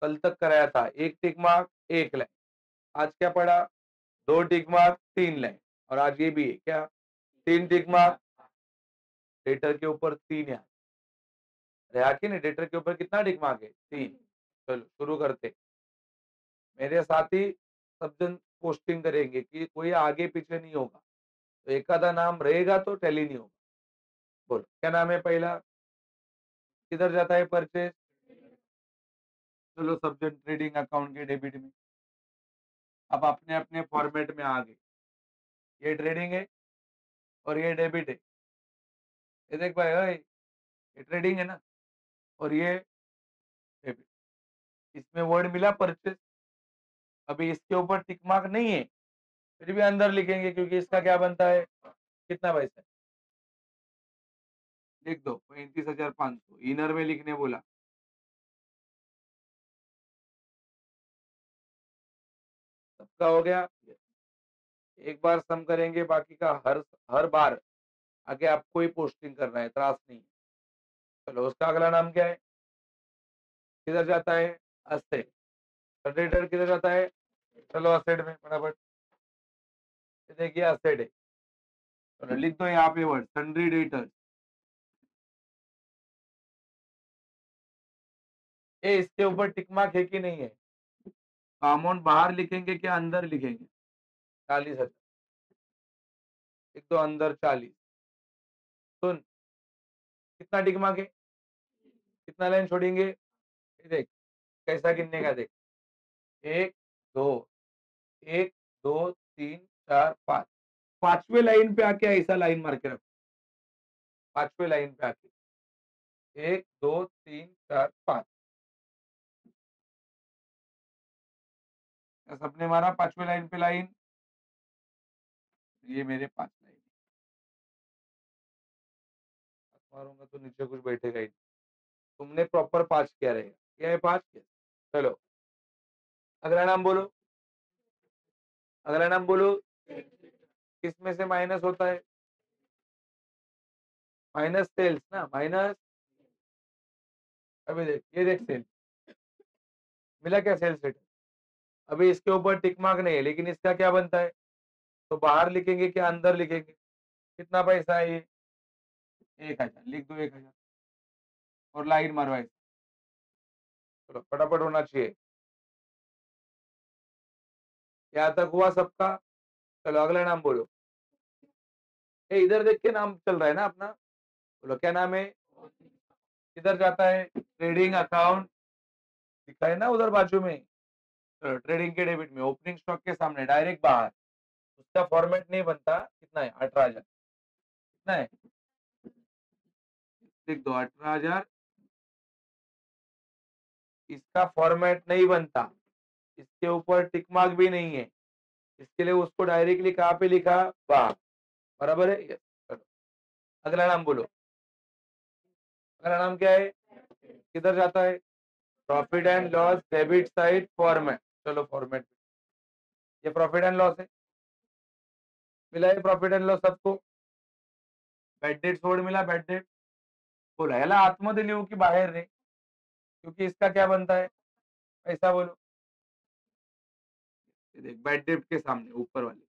कल तक कराया था एक टिक मार्क एक लाइन, आज क्या पड़ा? दो टिक मार्क तीन लाइन। और आज ये भी है क्या? तीन टिक मार्क। डेटर के ऊपर तीन है। रहा कि नहीं? डेटर के ऊपर कितना टिक मार्क है? तीन। चलो शुरू करते। मेरे साथ ही सब जन पोस्टिंग करेंगे कि कोई आगे पीछे नहीं होगा, तो एक आधा नाम रहेगा तो टैली नहीं होगा। बोलो, क्या नाम है पहला? किधर जाता है परचेज? चलो सब जन ट्रेडिंग अकाउंट के डेबिट में। अब अपने अपने फॉर्मेट में आ गए। ये ट्रेडिंग है और ये डेबिट है। ये देख भाई, ओए, ये ट्रेडिंग है ना, और ये डेबिट। इसमें वर्ड मिला परचेज। अभी इसके ऊपर टिक मार्क नहीं है, फिर भी अंदर लिखेंगे क्योंकि इसका क्या बनता है? कितना पैसा है? लिख दो 35,500। इनर में लिखने बोला। सबका हो गया। एक बार सम करेंगे, बाकी का हर हर बार आगे आपको ही पोस्टिंग करना है, त्रास नहीं है। चलो उसका अगला नाम क्या है? किधर जाता है? असेट। क्रेडिटर किधर जाता है? चलो असेट में फटाफट। ये देखिए असेट है। चलो लिख दो यहाँ पे वर्ड सन्ड्री डेटर। ये इसके ऊपर टिक मार्क है कि नहीं है? तो अमाउंट बाहर लिखेंगे क्या अंदर लिखेंगे? 40,000। लिख दो अंदर 40। सुन, कितना टिक मार्क है? कितना लाइन छोड़ेंगे? ये देख कैसा गिनने का, देख। एक, दो, एक, दो, तीन, चार, पांच। पांचवे लाइन पे आके ऐसा लाइन मार के रखो। पांचवे लाइन पे आके एक, दो, तीन, चार, पांच। सबने मारा पांचवे लाइन पे लाइन। ये मेरे पांच लाइन। मारूंगा तो नीचे कुछ बैठेगा ही नहीं। तुमने प्रॉपर पांच किया रहेगा। क्या है? पांच किया। चलो अगला नाम बोलो। अगला नाम बोलो। किस में से माइनस होता है? माइनस सेल्स ना, माइनस। अभी देख, ये देख सेल मिला क्या? Sales rate. अभी इसके ऊपर टिक मार्क नहीं है, लेकिन इसका क्या बनता है? तो बाहर लिखेंगे क्या अंदर लिखेंगे? कितना पैसा है ये? 1,000। लिख दो 1,000 और लाइन मारवाई। चलो फटाफट होना चाहिए। यहाँ तक हुआ सबका? चलो अगला नाम बोलो। ये इधर देख के नाम चल रहा है ना अपना। बोलो क्या नाम है? किधर जाता है? Trading account. दिखा है ना उधर बाजू में। चलो ट्रेडिंग के डेबिट में ओपनिंग स्टॉक के सामने डायरेक्ट बाहर। उसका फॉर्मेट नहीं बनता। कितना है? 18,000। कितना है? लिख दो 18,000। इसका फॉर्मेट नहीं बनता, इसके ऊपर टिक मार्क भी नहीं है, इसके लिए उसको डायरेक्टली कहाँ पे लिखा? बाहर। बराबर है? Yes. चलो अगला नाम बोलो। अगला नाम क्या है? किधर जाता है? Profit and loss debit side format. चलो फॉर्मेट। ये प्रॉफिट एंड लॉस है। मिला है प्रॉफिट अँड लॉस सबको? बॅड डेट सोड मिला बॅड डेट? बोला याला आतमध्ये लिहू की बाहेर रे? क्योंकि इसका क्या बनता है? ऐसा बोलो। ये देख बैड डेट के सामने ऊपर वाले,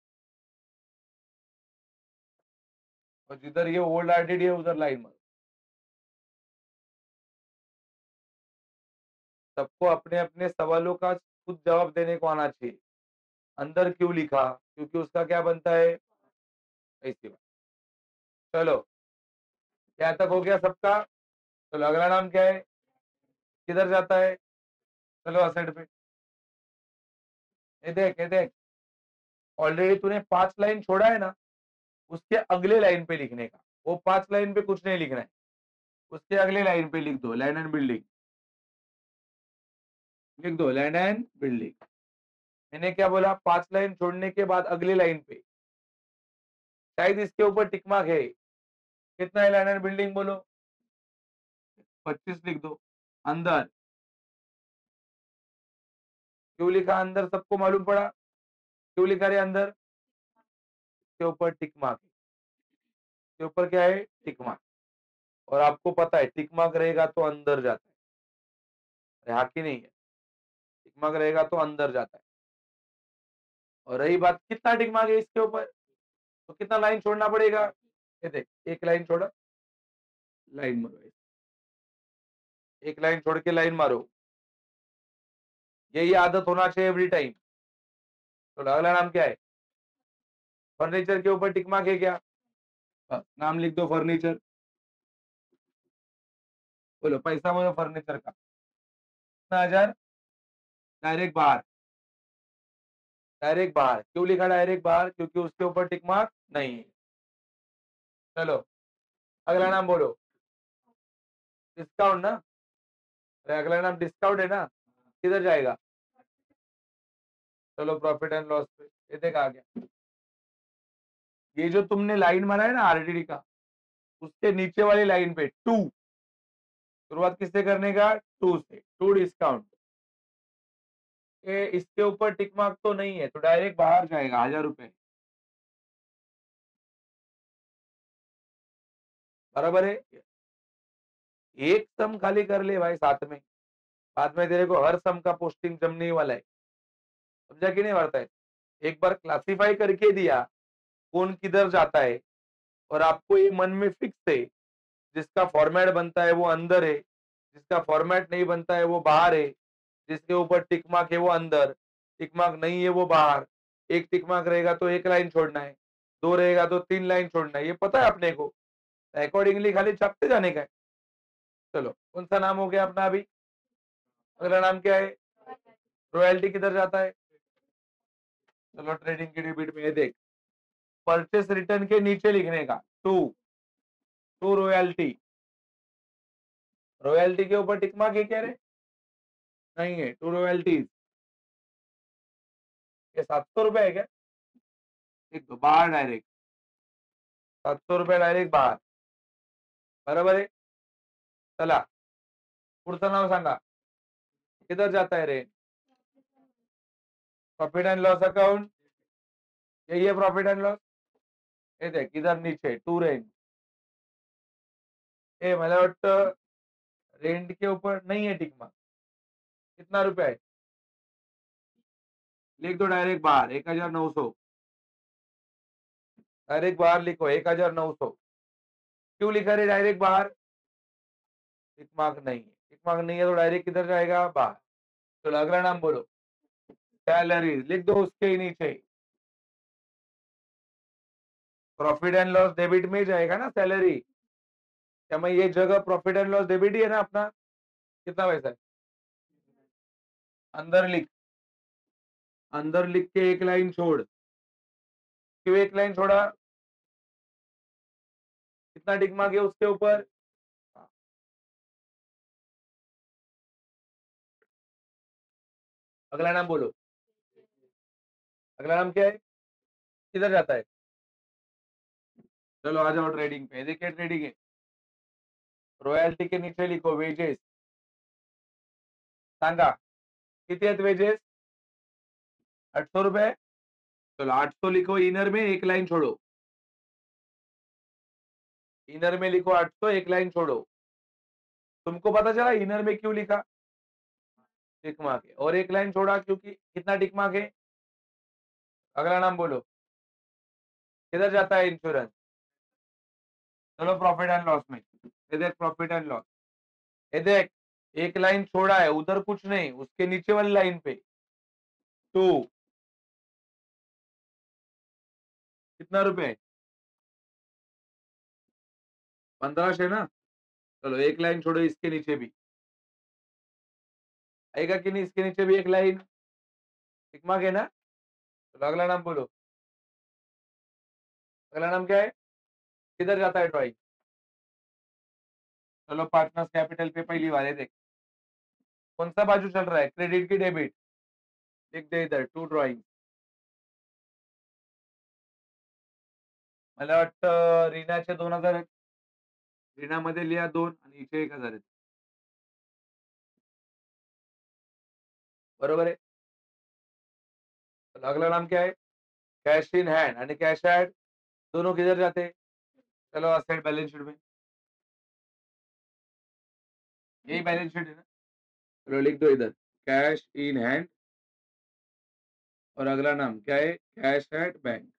और जिधर ये ओल्ड आरटीडी है उधर लाइन मारो। सबको अपने अपने सवालों का खुद जवाब देने को आना चाहिए। अंदर क्यों लिखा? क्योंकि उसका क्या बनता है? ऐसी बात। चलो, क्या तक हो गया सबका? चलो अगला नाम क्या है? किधर जाता है? चलो असेट पे। ये देख ऑलरेडी तूने 5 लाइन छोड़ा है ना, उसके अगले लाइन पे लिखने का। वो 5 लाइन पे कुछ नहीं लिखना है, उसके अगले लाइन पे लिख दो लैंड एंड बिल्डिंग। लिख दो लैंड एंड बिल्डिंग। मैंने क्या बोला? 5 लाइन छोड़ने के बाद अगली लाइन पे शायद इसके ऊपर टिक मार्क है। कितना है लैंड एंड बिल्डिंग बोलो? 25 लिख दो। अंदर क्यों लिखा अंदर? सबको मालूम पड़ा क्यों लिखा रे अंदर? के ऊपर टिक मार्क है। के ऊपर क्या है? Tick mark. और आपको पता है टिक मार्क रहेगा तो अंदर जाता है। अरे हाँ की नहीं है? टिक मार्क रहेगा तो अंदर जाता है। और रही बात कितना टिक मार्क है इसके ऊपर, तो कितना लाइन छोड़ना पड़ेगा? ये देख, एक लाइन छोड़ा, लाइन मारो। एक लाइन छोड़ के लाइन मारो। यही आदत होना चाहिए एवरी टाइम। तो अगला नाम क्या है? फर्नीचर के ऊपर टिक मार्क है क्या? बस नाम लिख दो फर्नीचर। बोलो पैसा बोलो फर्नीचर का कितना? 1000। डायरेक्ट बाहर। डायरेक्ट बाहर क्यों लिखा डायरेक्ट बाहर? क्योंकि उसके ऊपर टिक मार्क नहीं है। चलो अगला नाम बोलो। डिस्काउंट ना? अरे अगला नाम डिस्काउंट है ना? किधर जाएगा? चलो प्रॉफिट एंड लॉस पे। ये देख आ गया। ये जो तुमने लाइन मारा है ना आरटीडी का, उसके नीचे वाली लाइन पे टू, शुरुआत किससे करने का? टू से। Two discount. ये इसके ऊपर टिक मार्क तो नहीं है, तो डायरेक्ट बाहर जाएगा 1000 रुपए। बराबर है? एक सम खाली कर ले भाई साथ में, बाद में तेरे को हर सम का पोस्टिंग जमने वाला है। समझा कि नहीं वार्ता है? एक बार क्लासिफाई करके दिया कौन किधर जाता है, और आपको ये मन में फिक्स है जिसका फॉर्मेट बनता है वो अंदर है, जिसका फॉर्मेट नहीं बनता है वो बाहर है, जिसके ऊपर टिक मार्क है वो अंदर, टिक मार्क नहीं है वो बाहर। एक टिक मार्क रहेगा तो एक लाइन छोड़ना है, दो रहेगा तो 3 लाइन छोड़ना है, ये पता है अपने को। अकॉर्डिंगली खाली छापते जाने का है। चलो कौन सा नाम हो गया अपना अभी? अगला नाम क्या है? रॉयल्टी किधर जाता है? चलो ट्रेडिंग की डिबिट में ये देख, परचेस रिटर्न के नीचे लिखने का टू। To royalty. रॉयल्टी के ऊपर टिक मार्क है क्या रे? नहीं है। Two royalties. ये 700 रुपए है क्या? एक तो बाहर डायरेक्ट 700 रुपये डायरेक्ट बाहर। बराबर आहे? चला पुढचं नाव सांगा, किधर जाता है रे? Profit and loss account. यही है प्रॉफिट एंड लॉस। ये देख इधर नीचे टू रेंज। ए मला वाटतं रेंट के ऊपर नहीं है टिक मार्क। कितना रुपया है? लिख दो डायरेक्ट बाहर 1900। डायरेक्ट बाहर लिखो 1900। क्यों लिखा रे डायरेक्ट बाहर? टिक मार्क नहीं है। टिक मार्क नहीं है तो डायरेक्ट किधर जाएगा? बाहर। चलो अगला नाम बोलो। सैलरी लिख दो उसके ही नीचे। प्रॉफिट एंड लॉस डेबिट में ही जाएगा ना सैलरी? क्या मैं ये जगह प्रॉफिट एंड लॉस डेबिट ही है ना अपना? कितना पैसा है? अंदर लिख। अंदर लिख के एक लाइन छोड़। क्यों एक लाइन छोड़ा? कितना टिक मार्क है उसके ऊपर? हाँ, अगला नाम बोलो। अगला नाम क्या है? किधर जाता है? चलो आ जाओ ट्रेडिंग पे। देखिए ट्रेडिंग है, रॉयल्टी के नीचे लिखो वेजेस। सांगा किती आहेत वेजेस? 800 रुपये। चलो 800 लिखो इनर में, एक लाइन छोड़ो। इनर में लिखो 800, एक लाइन छोड़ो। तुमको पता चला इनर में क्यों लिखा? टिक मार्क है। और एक लाइन छोड़ा क्योंकि कितना टिक मार्क है? अगला नाम बोलो। किधर जाता है इंश्योरेंस? चलो प्रॉफिट एंड लॉस में। ये देख प्रॉफिट एंड लॉस। ये देख, एक लाइन छोड़ा है, उधर कुछ नहीं, उसके नीचे वाली लाइन पे 2। कितना रुपए? 1500 ना। चलो एक लाइन छोड़ो इसके नीचे भी। आएगा कि नहीं इसके नीचे भी एक लाइन? टिक मार्क है ना? चलो अगला नाम बोलो। अगला नाम क्या है? किधर जाता है ड्राइंग? चलो पार्टनर्स कैपिटल पे पहली बार है, देख कौन सा बाजू चल रहा है, क्रेडिट की डेबिट? लिख दे इधर 2 ड्रॉइंग। मला वाटतं रीनाचे 2000 आहेत. रीनामध्ये लिहा 2 आणि इथे 1000 आहेत. बरोबर आहे? अगला नाम क्या है? कैश इन हैंड आणि कैश ॲड दोनों किधर जाते हैं? चलो असेट बैलेंस शीट में। यही बैलेंस शीट है ना? चलो लिख दो इधर कैश इन हैंड और अगला नाम क्या है? Cash at bank.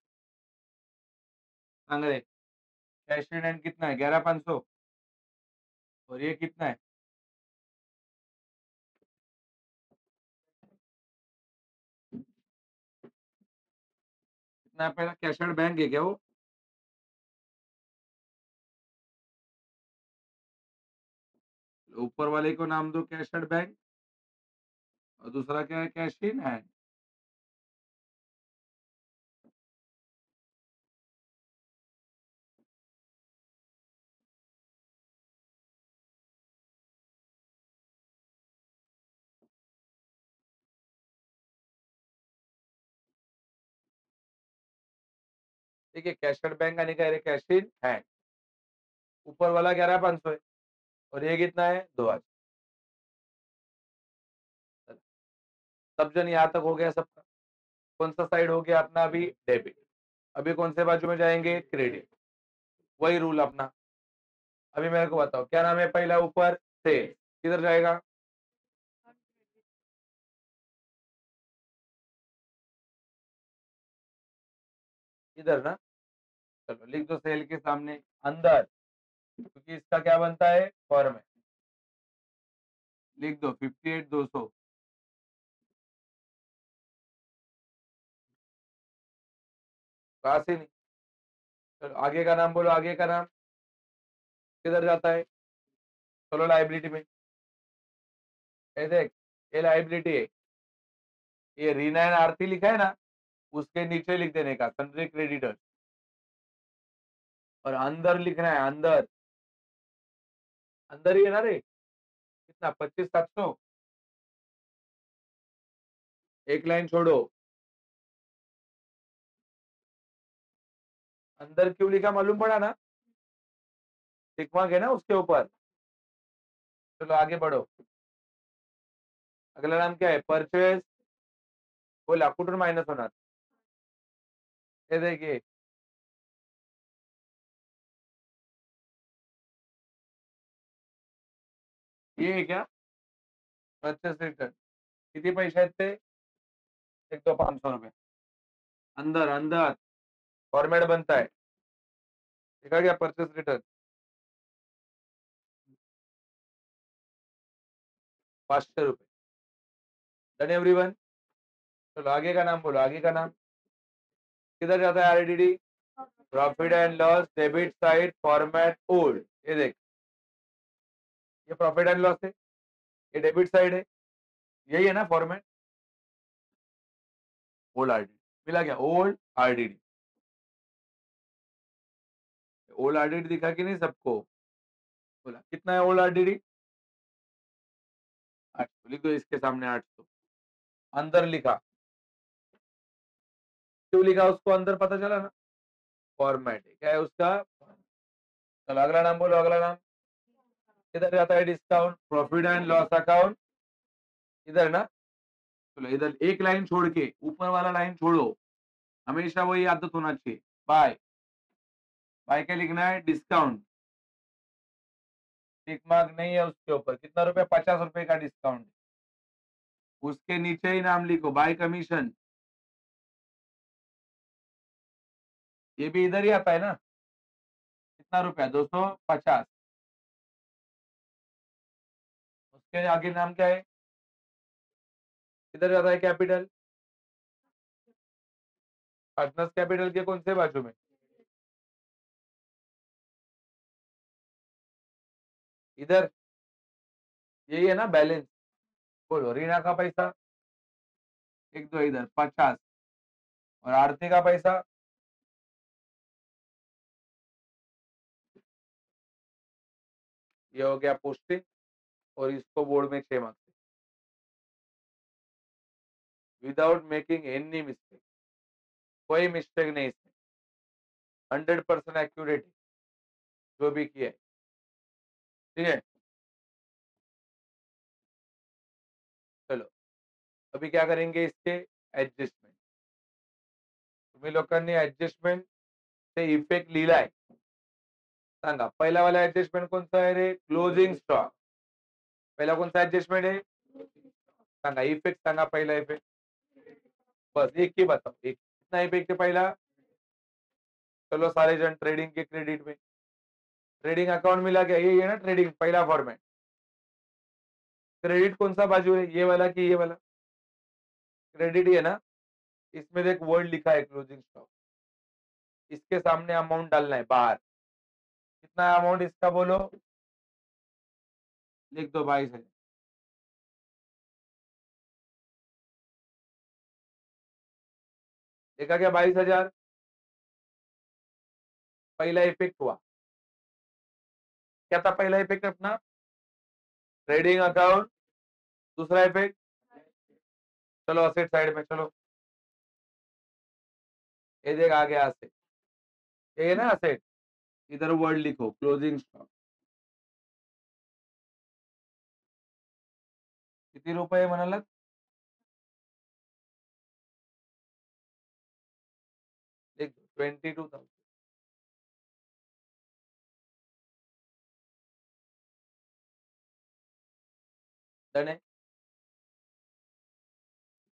सांग रे, कैश इन हैंड कितना है? 11500। और ये कितना है? कितना है पहला? कैश एट बैंक है क्या वो? ऊपर वाले को नाम दो कैश एट बैंक और दूसरा क्या है? Cash in hand. ठीक है, कैश एट बैंक आणि काय रे? Cash in hand. ऊपर वाला 11500 है और ये कितना है? 2000। सब जन यहाँ तक हो गया सबका? कौन सा साइड हो गया अपना अभी? डेबिट। अभी कौन से बाजू में जाएंगे? क्रेडिट। वही रूल अपना। अभी मेरे को बताओ क्या नाम है पहला ऊपर? सेल। किधर जाएगा? इधर ना। चलो लिख दो सेल के सामने अंदर, क्योंकि इसका क्या बनता है? फॉर्मेट। लिख दो 58,200। कहा से नहीं? चलो आगे का नाम बोलो, आगे का नाम किधर जाता है? चलो लाइबिलिटी में। ये देख, ये लाइबिलिटी है। ये रीना एंड आरती लिखा है ना, उसके नीचे लिख देने का सन्ड्री क्रेडिटर। और अंदर लिखना है अंदर। अंदर ही है ना रे? कितना? 25,700। एक लाइन छोड़ो। अंदर क्यों लिखा मालूम पड़ा ना? टिक मार्क है ना उसके ऊपर। चलो आगे बढ़ो। अगला नाम क्या है? परचेज। बोला कुठून माइनस होणार? ये देखिए, ये है क्या? Purchase return. किती पैसे आहेत ते? एक तो 500 रुपये। अंदर अंदर फॉर्मेट बनता है। देखा क्या? परचेस रिटर्न 500 रुपये। Done everyone? चलो आगे का नाम बोलो, आगे का नाम किधर जाता है? RDD, profit and loss, debit side, format old. ये देख, ये प्रॉफिट एंड लॉस है, ये डेबिट साइड है, यही है ना फॉर्मेट? ओल्ड आरडीडी मिला क्या? Old RDD. ओल्ड आरडीडी दिखा कि नहीं सबको? बोला कितना है ओल्ड आरडीडी? 800। लिख दो इसके सामने 800। अंदर लिखा, क्यों लिखा उसको अंदर? पता चला ना? फॉर्मेट है, क्या है उसका? चलो अगला नाम बोलो, अगला नाम किधर जाता है? Discount, profit and loss account. इधर ना। चलो इधर एक लाइन छोड़ के ऊपर वाला लाइन छोड़ो। हमेशा वही आदत होना चाहिए। बाय, बाय क्या लिखना है? डिस्काउंट। टिक मार्क नहीं है उसके ऊपर। कितना रुपए? 50 रुपए का डिस्काउंट। उसके नीचे ही नाम लिखो, बाय कमीशन। ये भी इधर ही आता है ना? कितना रुपया? 250। उसके आगे नाम क्या है? किधर जाता है कैपिटल? पार्टनर्स कैपिटल के कौन से बाजू में? इधर। यही है ना बैलेंस? बोलो, रीना का पैसा? एक दो इधर 50। और आरती का पैसा? ये हो गया पोस्टिंग। और इसको बोर्ड में 6 marks. Without making any mistake. कोई मिस्टेक नहीं इसमें। 100% एक्यूरेट जो भी किया है। ठीक है। चलो, अभी क्या करेंगे इसके? एडजस्टमेंट। तुम्ही लोकांनी ऍडजस्टमेंट ते इफेक्ट लिहिलाय. सांगा पहिला वाला ऍडजस्टमेंट कोणता आहे रे? Closing stock. पहिला कोणता ऍडजस्टमेंट आहे? सांगा इफेक्ट, सांगा पहिला इफेक्ट. बस एक ही बताओ, एक कितना इफेक्ट है पहला? चलो सारे जन ट्रेडिंग के क्रेडिट में। ट्रेडिंग अकाउंट मिला क्या? ये है ना ट्रेडिंग पहला फॉर्मेट। क्रेडिट कौन सा बाजू है? ये वाला कि ये वाला? क्रेडिट ही है ना? इसमें एक वर्ड लिखा है क्लोजिंग स्टॉक। इसके सामने अमाउंट डालना है बाहर। कितना अमाउंट इसका बोलो? लिख दो 22,000। देखा क्या? 22,000 पहला इफेक्ट हुआ। क्या था पहला इफेक्ट अपना? Trading account. दूसरा इफेक्ट? चलो असेट साइड में चलो। ये देख आ गया असेट। ये है ना असेट? इधर वर्ड लिखो क्लोजिंग स्टॉक। किती रुपये म्हणालात? 22,000। डन है।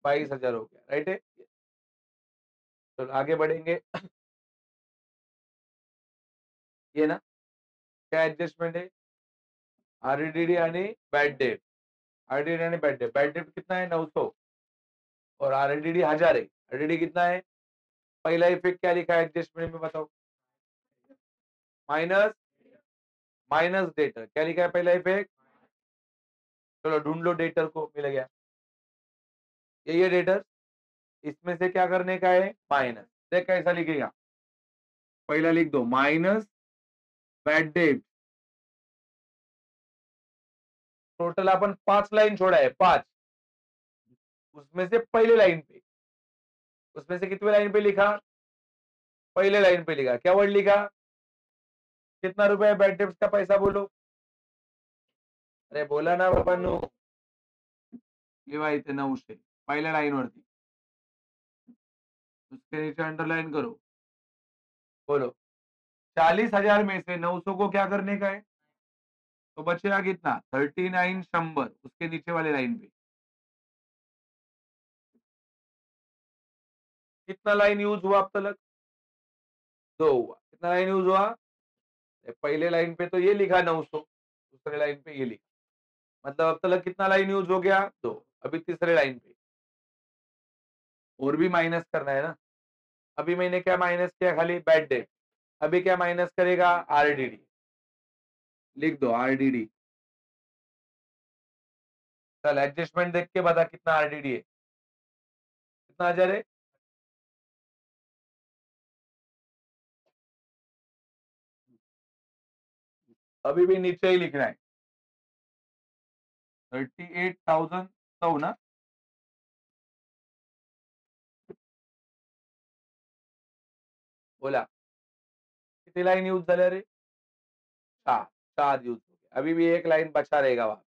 22,000 हो गया, राइट है? चलो आगे बढ़ेंगे। ये ना क्या एडजस्टमेंट है? आरडीडी आणि बॅड डेट। आरडीडी आणि बॅड डेट। बॅड डेट कितना है? 900। और आरडीडी 1000 है। आरडीडी कितना है? पहला इफेक्ट क्या लिखा है एडजस्टमेंट में बताओ? माइनस। माइनस डेटर क्या लिखा है पहला इफेक्ट? चलो ढूंढ लो डेटर को, मिल गया। ये डेटर। इसमें से क्या करने का है? माइनस। देख कैसा लिखेगा? पहला लिख दो माइनस बैड डेट। टोटल अपन 5 लाइन छोड़ा है, 5। उसमें से पहले लाइन पे, उसमें से कितने लाइन पे लिखा? पहले लाइन पे लिखा। क्या वर्ड लिखा? कितना रुपया है बैड डेट्स का पैसा बोलो? अरे बोला ना बाबांनो. लिहा इथे 900 पहिल्या लाइन वरती. उसके नीचे अंडरलाइन करो. बोलो. 40,000 में से 900 को क्या करने का है? तो बचेगा कितना? 39 100 उसके नीचे वाले लाइन पे. कितना लाइन यूज हुआ अब तक? 2 हुआ. कितना लाइन यूज हुआ? पहले लाइन पे तो ये लिखा 900, दूसरे लाइन पे ये लिखा, मतलब अब तक कितना लाइन यूज हो गया? 2. अभी तीसरे लाइन पे और भी माइनस करना है ना. अभी मैंने क्या माइनस किया? खाली बैड डेट. अभी क्या माइनस करेगा? आरडीडी. लिख दो आरडीडी. चल एडजस्टमेंट देख के बता कितना आरडीडी है. कितना 1000 है? अभी भी नीचे ही लिखना है. 38,000 तो ना. बोला. कितनी लाइन यूज झाल्या रे? 4. 4 यूज हो गया. अभी भी एक लाइन बचा रहेगा वहां पे.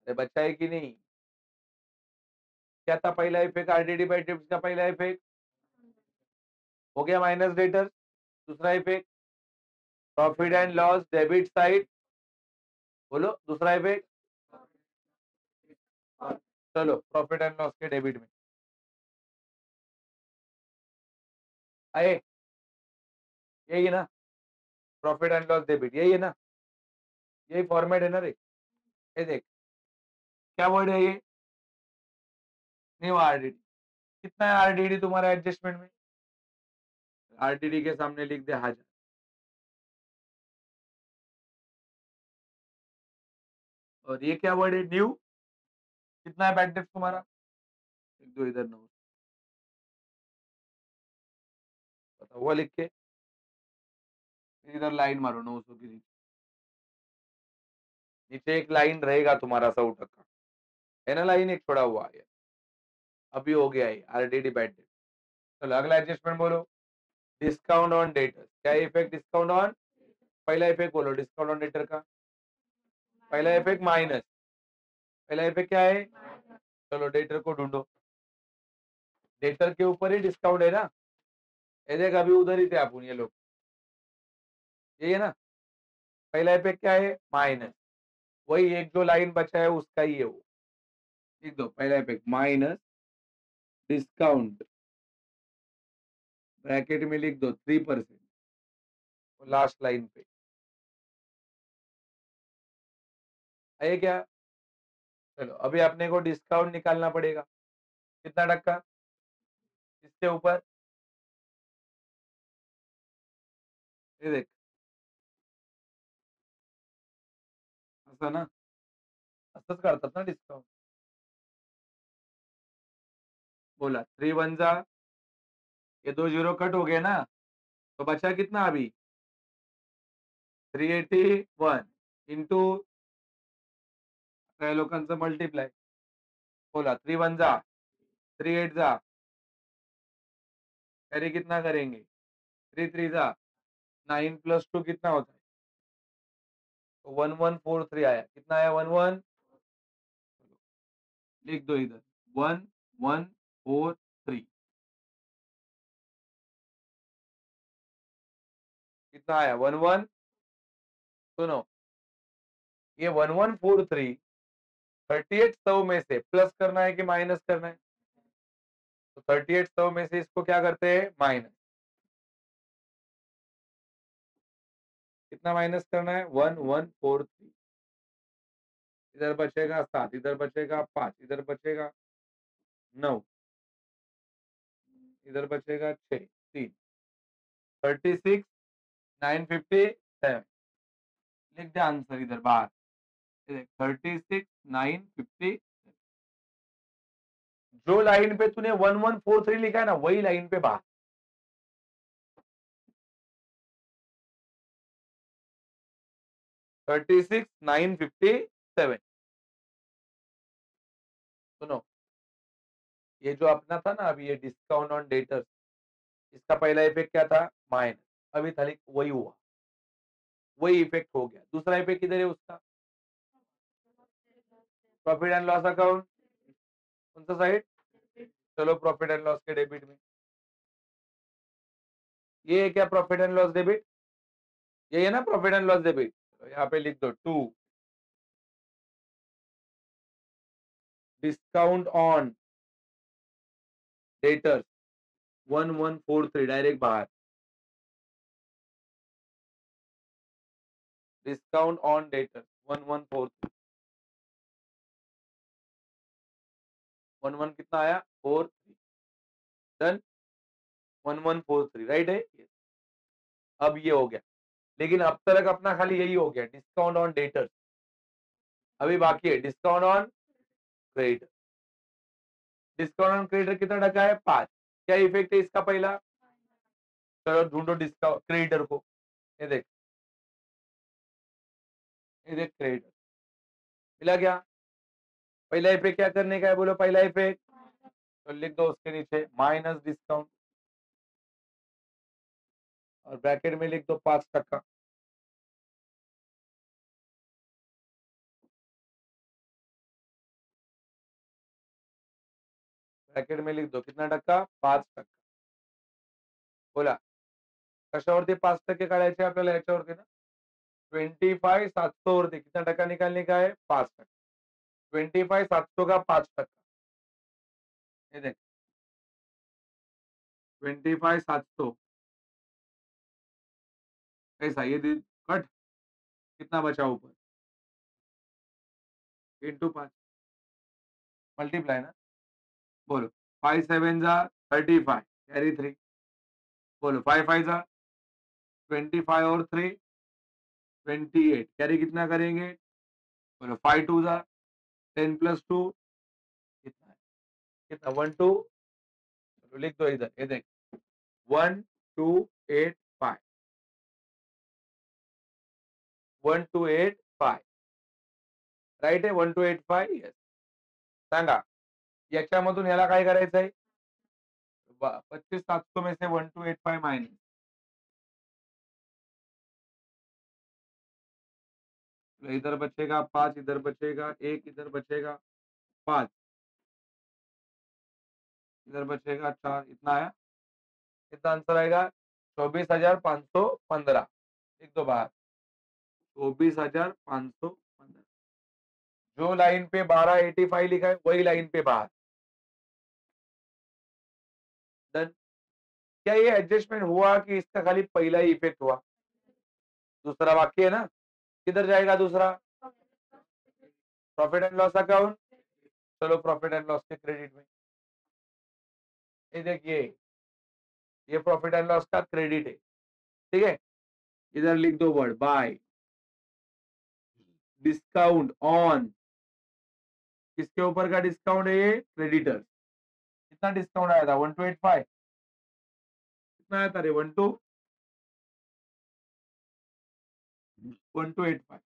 अरे बचा है कि नहीं? क्या था पहला इफेक्ट आरडीडी बाय डेबिट का पहला इफेक्ट? हो गया माइनस डेटर। दूसरा effect profit and loss debit side, बोलो दूसरा इफेक्ट। चलो प्रॉफिट एंड लॉस के डेबिट में आए, यही है ना, प्रॉफिट एंड लॉस डेबिट यही है ना, यही फॉर्मेट है ना रे। ये देख क्या वर्ड है ये, न्यू आरडीडी। कितना है आरडीडी तुम्हारा एडजस्टमेंट में? आरडीडी के सामने लिख दे 1000। और ये क्या वर्ड है, न्यू। कितना है बैड डेट तुम्हारा? लिख दो इधर 9। बताओ वो लिख के इधर लाइन मारो 900 की नीचे। नीचे एक लाइन रहेगा तुम्हारा 100 का, है ना, लाइन एक छोड़ा हुआ है। अभी हो गया है आरडीडी बैड डेट। चलो अगला एडजस्टमेंट बोलो, डिस्काउंट ऑन डेटर। क्या इफेक्ट डिस्काउंट ऑन? पहला इफेक्ट बोलो डिस्काउंट ऑन डेटर का, पहला इफेक्ट माइनस, पहला इफेक्ट क्या है? चलो डेटर को ढूंढो, डेटर के ऊपर ही डिस्काउंट है ना, ये देख अभी उधर ही थे आप ये लोग, यही है ना। पहला इफेक्ट क्या है? माइनस, वही एक जो लाइन बचा है उसका ही है वो। लिख दो पहला इफेक्ट माइनस डिस्काउंट, ब्रैकेट में लिख दो 3%, लास्ट लाइन पे है क्या। चलो अभी अपने को डिस्काउंट निकालना पड़ेगा, कितना टक्का इसके ऊपर? ये देख असं ना, असंच करतात ना डिस्काउंट। बोला 3 1 जा, ये 2 0 कट हो गए ना, तो बचा कितना अभी? 381 इंटू लोकांचं मल्टीप्लाय। बोला 3 1 जा, 3 8 जा, कैरी कितना करेंगे? 3 3 जा, 9 + 2 कितना होता है? तो 1143 आया। कितना आया? 11, लिख दो इधर 1143। कितना आया? 11। सुनो, ये 1143 3800 में से प्लस करना है कि माइनस करना है? तो 3800 में से इसको क्या करते हैं? माइनस। कितना माइनस करना है? 1143। इधर बचेगा 7, इधर बचेगा 5, इधर बचेगा 9, इधर बचेगा 6, 3, 36,957। लिख दे आंसर इधर बाहर, 36,950। जो लाइन पे तूने 1143 लिखा है ना, वही लाइन पे बाहर। 36,957। सुनो, ये जो अपना था ना अभी, ये डिस्काउंट ऑन डेटर्स, इसका पहला इफेक्ट क्या था? माइनस। अभी खाली वही हुआ, वही इफेक्ट हो गया। दूसरा इफेक्ट किधर है उसका? प्रॉफिट एंड लॉस अकाउंट, कौन सा साइड? चलो प्रॉफिट एंड लॉस के डेबिट में, ये है क्या प्रॉफिट एंड लॉस डेबिट? ये है ना प्रॉफिट एंड लॉस डेबिट। तो यहाँ पे लिख दो 2 डिस्काउंट ऑन डेटर्स 1143, डायरेक्ट बाहर। डिस्काउंट ऑन डेटर्स 1143, 11 कितना आया? 43। डन, 1143 राइट है ये। अब ये हो गया, लेकिन अब तक अपना खाली यही हो गया, डिस्काउंट ऑन डेटर्स। अभी बाकी है discount on creditor. Discount on creditor कितना टका है? 5। क्या इफेक्ट है इसका पहला? चलो ढूंढो डिस्काउंट क्रेडिटर को। ये देख, ये देख क्रेडिटर मिला क्या? पहला इफेक्ट क्या करने का है? बोलो पहला इफेक्ट, तो लिख दो उसके नीचे माइनस डिस्काउंट, और ब्रैकेट में लिख दो 5%। ब्रॅकेट में लिख दो कितना टक्का 5%. बोला कशावरती 5% काढायचे आपल्याला याच्यावरती ना 25,700 वरती कितना टक्का निकालने का है 5%. 25,700 का 5%. ये देख 25,700 कैसा ये कट कितना बचा ऊपर इंटू 5 मल्टीप्लाई ना बोलो 5 7 जा 35 कैरी 3 बोलो 5 5 जा 25 और 3 28 कैरी कितना करेंगे बोलो 5 2 जा 10 प्लस 2 कितना है कितना 1 2 लिख दो इधर ये देख 1 2 8 5 1 2 8 5 राइट आहे 1 2 8 5 येस सांगा याच्यामधून याला काय करायचं आहे 25,700 में से 1 2 8 5 माइनस इधर बचेगा 5 इधर बचेगा 1 इधर बचेगा 5 इधर बचेगा 4 इतना आया कितना आंसर आएगा 24,515 लिख दो बाहर 24,515 जो लाइन पे 1285 लिखा है वही लाइन पे बाहर डन क्या ये एडजस्टमेंट हुआ कि इसका खाली पहला ही इफेक्ट हुआ दूसरा बाकी है ना किधर जाएगा दूसरा प्रॉफिट एंड लॉस अकाउंट चलो प्रॉफिट एंड लॉस के क्रेडिट में ये देखिए ये प्रॉफिट एंड लॉस का क्रेडिट है ठीक है इधर लिख दो वर्ड बाय डिस्काउंट ऑन किसके ऊपर का डिस्काउंट है ये क्रेडिटर कितना डिस्काउंट आया था 1285 कितना आया था रे 1285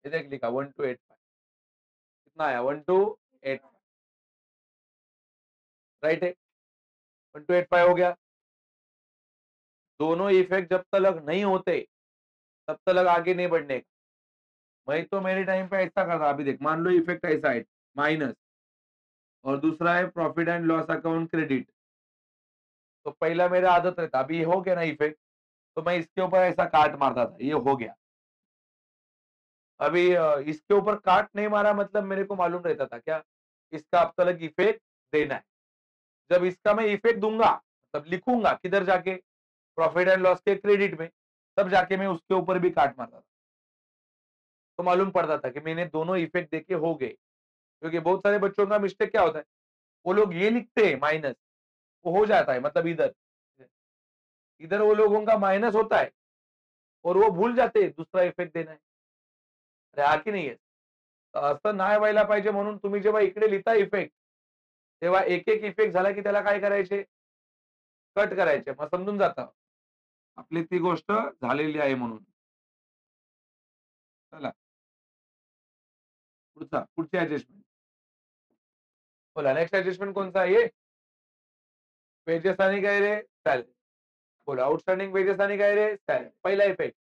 ये देख लिखा 1285 कितना आया 1285 राइट है 1285 हो गया दोनों इफेक्ट जब तक नहीं होते तब तक आगे नहीं बढ़ने का मैं तो मेरे टाइम पे ऐसा करता अभी देख मान लो इफेक्ट ऐसा है माइनस और दूसरा है profit and loss account credit तो पहला मेरा आदत रहता अभी ये हो गया ना इफेक्ट तो मैं इसके ऊपर ऐसा काट मारता था ये हो गया अभी इसके ऊपर काट नहीं मारा मतलब मेरे को मालूम रहता था क्या इसका अब तक इफेक्ट देना है जब इसका मैं इफेक्ट दूंगा तब लिखूंगा किधर जाके प्रॉफिट एंड लॉस के क्रेडिट में तब जाके मैं उसके ऊपर भी काट मारता था तो मालूम पड़ता था कि मैंने दोनों इफेक्ट देखे हो गए क्योंकि बहुत सारे बच्चों का मिस्टेक क्या होता है वो लोग ये लिखते हैं माइनस वो हो जाता है मतलब इधर इधर वो लोगों का माइनस होता है और वो भूल जाते हैं दूसरा इफेक्ट देना है अरे हा की नाही आहे असं नाही व्हायला पाहिजे म्हणून तुम्ही जेव्हा इकडे लिहिता इफेक्ट तेव्हा एक एक इफेक्ट झाला की त्याला काय करायचे कट करायचे मग समजून जातं आपली ती गोष्ट झालेली आहे म्हणून चला पुढची ऍडजस्टमेंट बोला नेक्स्ट ऍडजस्टमेंट कोणता आहे ये वेजेस आणि काय रे सॅलरी बोला आउटस्टैंडिंग वेजेस आणि काय रे सॅलरी पहला इफेक्ट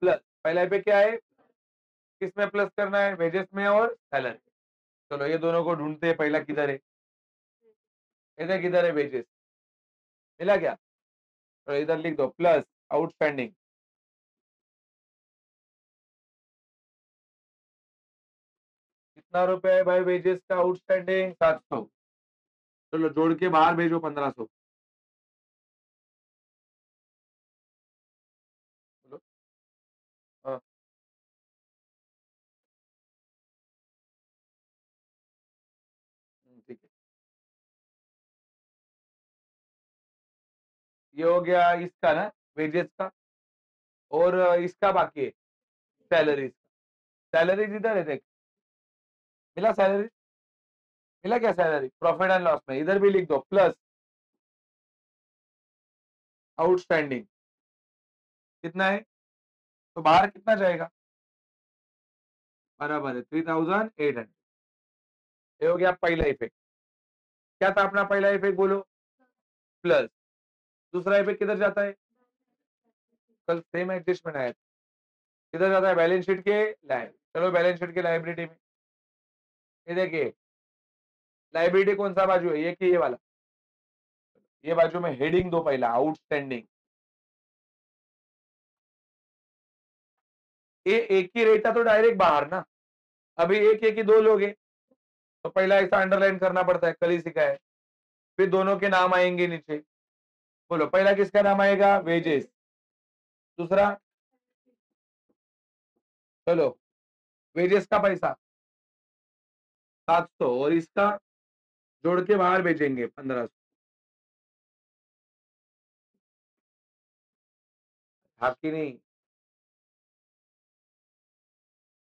प्लस पहला इफेक्ट क्या है किसमें प्लस करना है वेजेस में और सैलरी चलो ये दोनों को ढूंढते हैं पहला किधर है इधर किधर है वेजेस मिला क्या तो इधर लिख दो प्लस आउटस्टैंडिंग कितना रुपया है भाई वेजेस का आउटस्टैंडिंग 700 चलो जोड़ के बाहर भेजो 1500 बोलो हाँ ठीक है ये हो गया इसका ना वेजेस का और इसका बाकी है सैलरीज सैलरीज इधर है देख मिला सैलरी मिला क्या सैलरी प्रॉफिट एंड लॉस में इधर भी लिख दो प्लस आउटस्टैंडिंग कितना है तो बाहर कितना जाएगा बराबर है 3,800 ये हो गया पहला इफेक्ट क्या था अपना पहला इफेक्ट बोलो प्लस दूसरा इफेक्ट किधर जाता है कल सेम एडजस्टमेंट आया किधर जाता है बैलेंस शीट के लाइव चलो बैलेंस शीट के लाइब्रेरी में ये देखिए लाइबिलिटी कौन सा बाजू है, ये कि ये वाला, ये बाजू में हेडिंग दो पहला आउटस्टैंडिंग, ये एक ही रहता तो डायरेक्ट बाहर ना, अभी एक ही दो लोग हैं तो पहला ऐसा अंडरलाइन करना पड़ता है, कल ही सीखा है। फिर दोनों के नाम आएंगे नीचे, बोलो पहला किसका नाम आएगा, वेजेस, दूसरा चलो वेजेस का पैसा 700 और इसका जोड़ के बाहर भेजेंगे 1500, आपकी नहीं,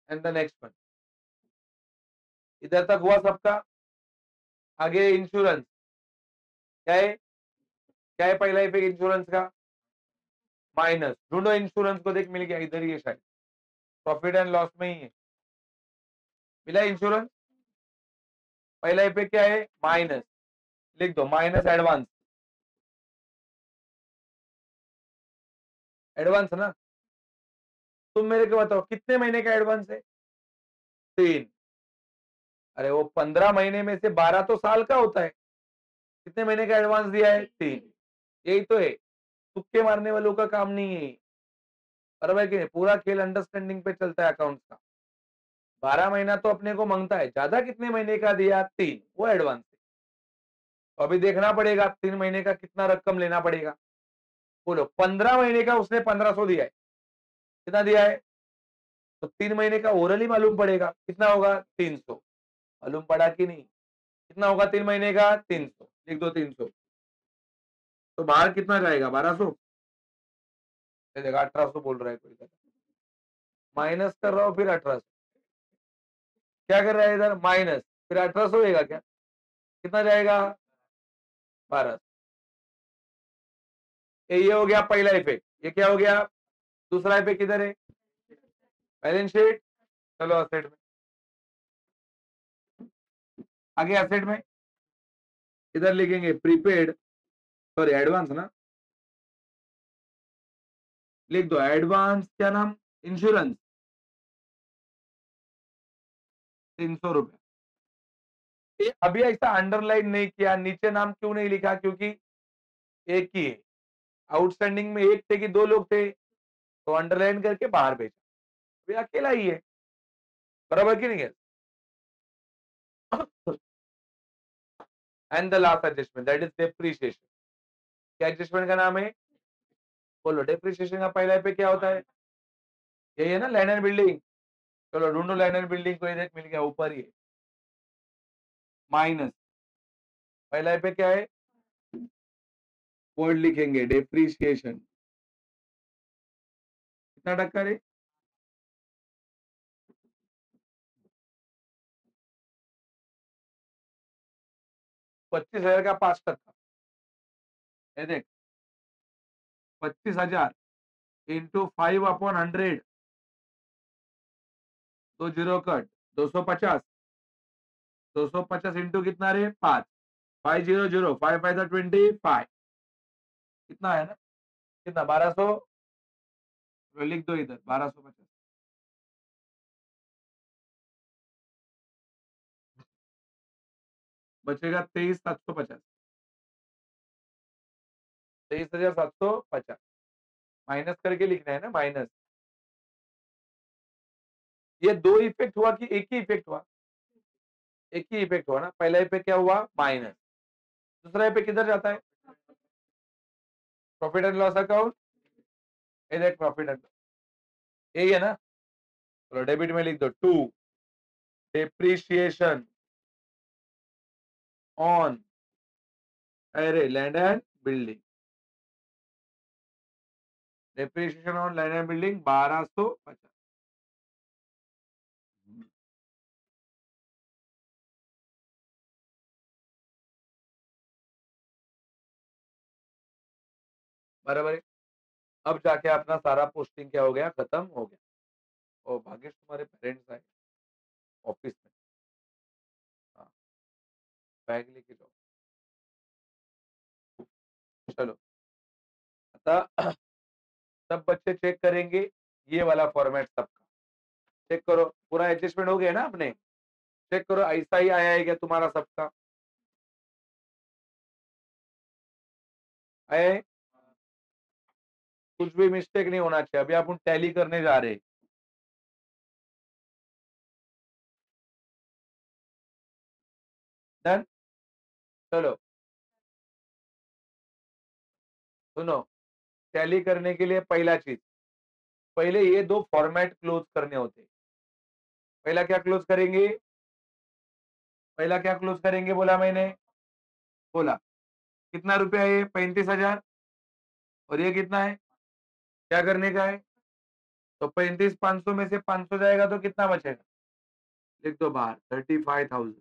एंड द नेक्स्ट वन, इधर तक हुआ सबका। आगे इंश्योरेंस क्या है पहला इफेक्ट इंश्योरेंस का, माइनस, ढूंढो इंश्योरेंस को, देख मिल गया इधर ही है शायद, प्रॉफिट एंड लॉस में ही है, मिला इंश्योरेंस। पहला इफेक्ट क्या है, माइनस, लिख दो माइनस एडवांस, एडवांस ना, तुम मेरे को बताओ कितने महीने का एडवांस है, 3, अरे वो 15 महीने में से 12 तो साल का होता है, कितने महीने का एडवांस दिया है, 3, यही तो है, तुक्के मारने वालों का काम नहीं है, बराबर कि नहीं, पूरा खेल अंडरस्टैंडिंग पे चलता है अकाउंट का। 12 महीना तो अपने को मांगता है, ज्यादा कितने महीने का दिया, 3, वो एडवांस है। तो अभी देखना पड़ेगा 3 महीने का कितना रकम लेना पड़ेगा, बोलो 15 महीने का उसने 1500 दिया है, कितना दिया है, तो 3 महीने का ओरली मालूम पड़ेगा कितना होगा, 300, मालूम पड़ा कि नहीं, कितना होगा 3 महीने का, 300, लिख दो 300, तो बाहर कितना जाएगा, 1200, देखा 1800 बोल रहा है कोई, माइनस कर रहा हूं फिर 1800, क्या कर रहा है इधर, माइनस, फिर 1800 होगा क्या, कितना जाएगा, 1200, ये हो गया पहला इफेक्ट, ये क्या हो गया, दूसरा इफेक्ट किधर है, बैलेंस शीट, चलो असेट में, आगे असेट में इधर लिखेंगे प्रीपेड, सॉरी एडवांस ना, लिख दो एडवांस, क्या नाम, इंश्योरेंस, 300 रुपए, ये अभी ऐसा अंडरलाइन नहीं किया, नीचे नाम क्यों नहीं लिखा, क्योंकि एक ही है, आउटस्टैंडिंग में एक थे कि दो लोग थे, तो अंडरलाइन करके बाहर भेजा, अभी अकेला ही है, बराबर की नहीं है। And the last adjustment that is depreciation, क्या एडजस्टमेंट का नाम है, बोलो डेप्रिसिएशन का पहला पे क्या होता है, यही है ना, लैंड एंड बिल्डिंग, चलो ढूंढो लैंड एंड बिल्डिंग को, इधर मिल गया ऊपर ही है, माइनस, पहला पे क्या है, वर्ड लिखेंगे डेप्रिसिएशन, कितना टक्का रे, 25,000 का 5%, ये देख 25,000 इंटू 5/100, 2 जीरो कट, 250, 250 इंटू कितना रे, 5, 500, 5×5 = 25, कितना है ना, कितना 1200, लिख दो इधर 1250, बचेगा 23,750, 23,750, माइनस करके लिखना है ना, माइनस, ये दो इफेक्ट हुआ कि एक ही इफेक्ट हुआ, एक ही इफेक्ट हुआ ना, पहला इफेक्ट क्या हुआ, माइनस, दूसरा इफेक्ट किधर जाता है, प्रॉफिट एंड लॉस अकाउंट, इधर प्रॉफिट एंड, यही है ना, चलो डेबिट में लिख दो 2 डेप्रिसिएशन ऑन अरे land and building, depreciation on land and building 1250, बराबर है। अब जाके अपना सारा पोस्टिंग क्या हो गया, खत्म हो गया, और भाग्यश तुम्हारे पेरेंट्स आए ऑफिस में, हाँ बैग लेके जाओ, चलो आता सब बच्चे चेक करेंगे, ये वाला फॉर्मेट सबका चेक करो, पूरा एडजस्टमेंट हो गया ना अपने, चेक करो ऐसा ही आया है क्या तुम्हारा सबका? आया है? कुछ भी मिस्टेक नहीं होना चाहिए। अभी अपन टैली करने जा रहे हैं। डन? चलो सुनो, टैली करने के लिए पहला चीज, पहले ये दो फॉर्मेट क्लोज करने होते हैं। पहला क्या क्लोज करेंगे? पहला क्या क्लोज करेंगे बोला मैंने? बोला कितना रुपया है ये? 35,000। और ये कितना है? क्या करने का है? तो 35,500 में से 500 जाएगा तो कितना बचेगा? लिख दो बाहर 35,000।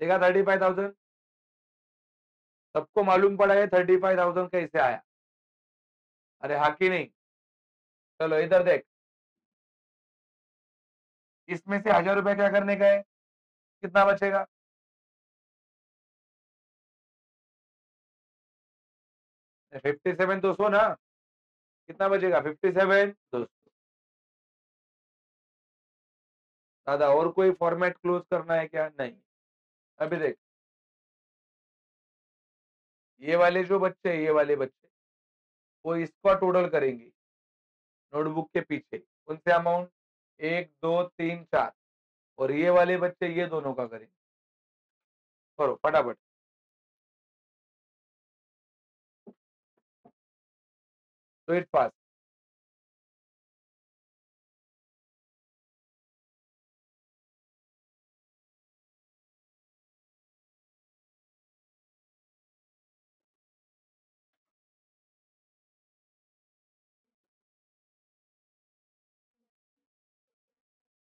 देखा 35,000? सबको मालूम पड़ा है 35,000 कैसे आया? अरे हाँ कि नहीं? चलो इधर देख, इसमें से 1,000 रुपया क्या करने का है? कितना बचेगा? 57,200 ना? कितना बचेगा? 57,200। दादा और कोई फॉर्मेट क्लोज करना है क्या? नहीं। अभी देख, ये वाले जो बच्चे हैं, ये वाले बच्चे, वो इसका टोटल करेंगे नोटबुक के पीछे। कौन से अमाउंट? 1, 2, 3, 4। और ये वाले बच्चे ये दोनों का करेंगे। करो फटाफट। तो इट फास्ट।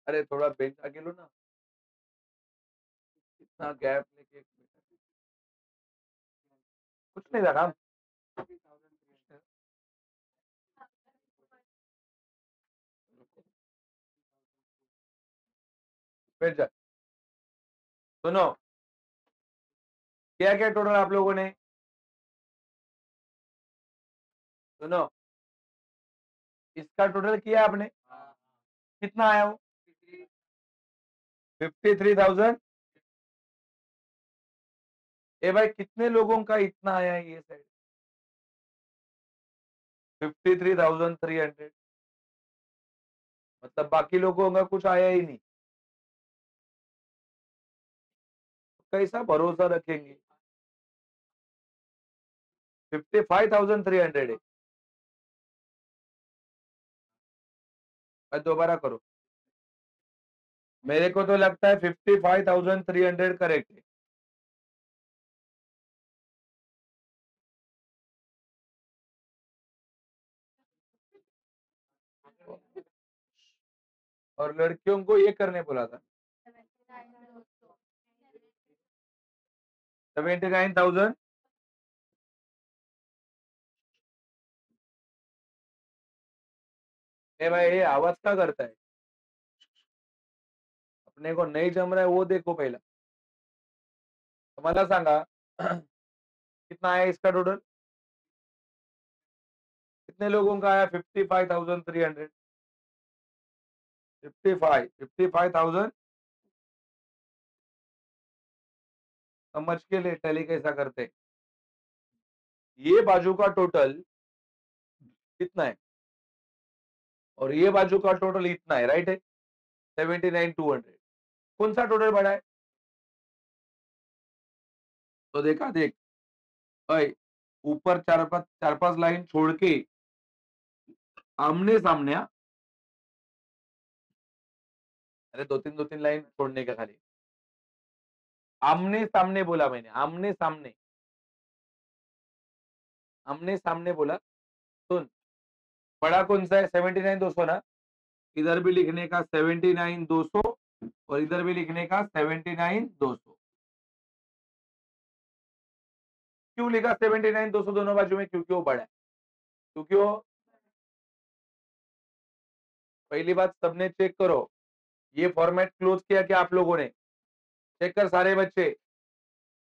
अरे थोड़ा बेंच आगे लो ना, इतना गैप लेके 1 मिनट। कुछ नहीं था काम। बैठ जा। सुनो, क्या क्या टोटल आप लोगों ने? सुनो, इसका टोटल किया आपने? कितना आया वो? 53,000। ए भाई कितने लोगों का इतना आया है ये साइड? 53,300। मतलब बाकी लोगों का कुछ आया ही नहीं। कैसा भरोसा रखेंगे? 55,300 है। मैं दोबारा करो। मेरे को तो लगता है 55,300 करेक्ट है। और लड़कियों को ये करने बोला था 79,000। ए भाई ये आवाज क्या करता है? अपने को नहीं जम रहा है वो देखो पहला। तो मला सांगा कितना आया इसका टोटल? कितने लोगों का आया 55,300? 55,000। समझ के लिए टैली कैसा करते हैं। ये बाजू का टोटल कितना है और ये बाजू का टोटल इतना है, राइट है? 79,200। कौन सा टोटल बड़ा है? तो देखा देख भाई, ऊपर चार पांच लाइन छोड़ के आमने सामने, हाँ? अरे दो तीन लाइन छोड़ने का खाली। आमने सामने बोला मैंने, आमने सामने। आमने सामने बोला। सुन, बड़ा कौन सा है? 79,200 ना? इधर भी लिखने का 79,200 और इधर भी लिखने का 79,200। क्यों लिखा 79,200 दोनों बाजू में? क्योंकि वो बड़ा है। क्योंकि वो, पहली बात सबने चेक करो, ये फॉर्मेट क्लोज किया क्या आप लोगों ने? चेक कर सारे बच्चे।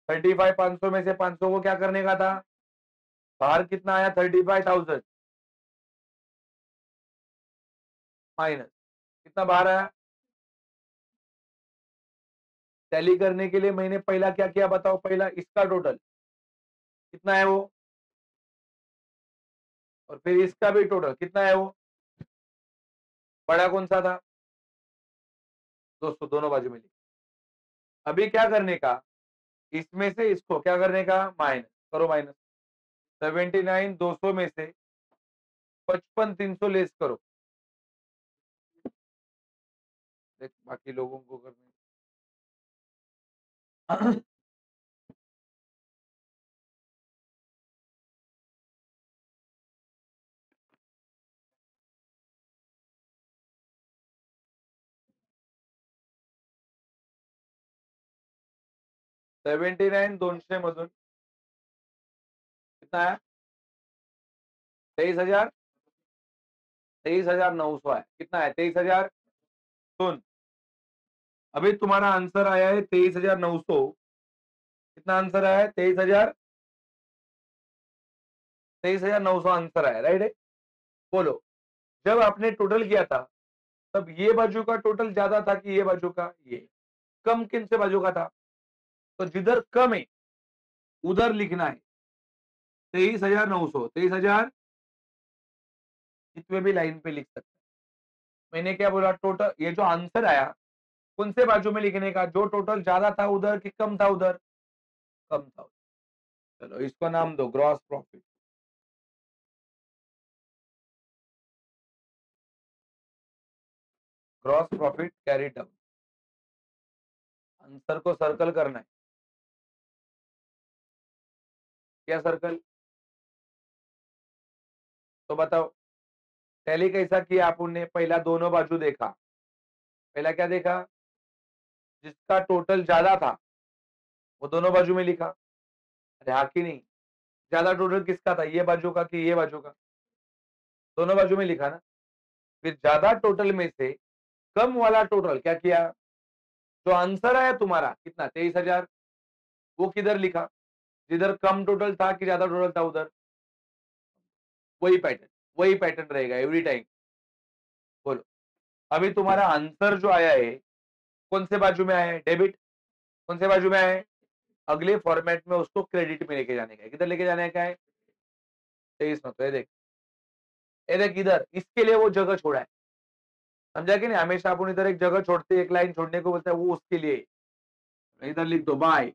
35,500 में से 500 को क्या करने का था? बाहर कितना आया? 35,000। माइनस कितना बाहर आया। टैली करने के लिए मैंने पहला क्या किया बताओ, पहला इसका टोटल कितना है वो, और फिर इसका भी टोटल कितना है वो, बड़ा कौन सा था 200, दोनों बाजू में लिखा। अभी क्या करने का, इसमें से इसको क्या करने का, माइनस करो, माइनस 79 200 में से 55 300 लेस करो। देख बाकी लोगों को करने 79 200 मधून कितना है, 23,000, 23,900 है, कितना है 23,000। सुन, अभी तुम्हारा आंसर आया है 23,900, कितना आंसर आया है 23,000, 23,900 आंसर आया, राइट है। बोलो, जब आपने टोटल किया था तब ये बाजू का टोटल ज्यादा था कि ये बाजू का, ये कम किन से बाजू का था, तो जिधर कम है उधर लिखना है 23,900, 23,000, इसमें भी लाइन पे लिख सकते हैं। मैंने क्या बोला, टोटल ये जो आंसर आया कौन से बाजू में लिखने का, जो टोटल ज्यादा था उधर कि कम था उधर, कम था। चलो इसको नाम दो gross profit. Gross profit carry down, answer को सर्कल करना है। क्या सर्कल, तो बताओ। टैली कैसा किया आपने, पहला दोनों बाजू देखा, पहला क्या देखा, जिसका टोटल ज्यादा था वो दोनों बाजू में लिखा। अरे हाँ कि नहीं, ज्यादा टोटल किसका था, ये बाजू का कि ये बाजू का, दोनों बाजू में लिखा ना। फिर ज्यादा टोटल में से कम वाला टोटल क्या किया, जो आंसर आया तुम्हारा कितना 23,000, वो किधर लिखा, जिधर कम टोटल था कि ज्यादा टोटल था उधर। वही पैटर्न, वही पैटर्न रहेगा एवरी टाइम। बोलो, अभी तुम्हारा आंसर जो आया है कौन से बाजू में आया है, डेबिट, कौन से बाजू में आया है, अगले फॉर्मेट में उसको क्रेडिट में लेके जाने का है, किधर लेके जाने का है 23 में। तो ये देख, ये देख इधर इसके लिए वो जगह छोड़ा है, समझा कि नहीं। हमेशा अपन इधर एक जगह छोड़ते, एक लाइन छोड़ने को बोलता है, वो उसके लिए। इधर लिख दो बाय,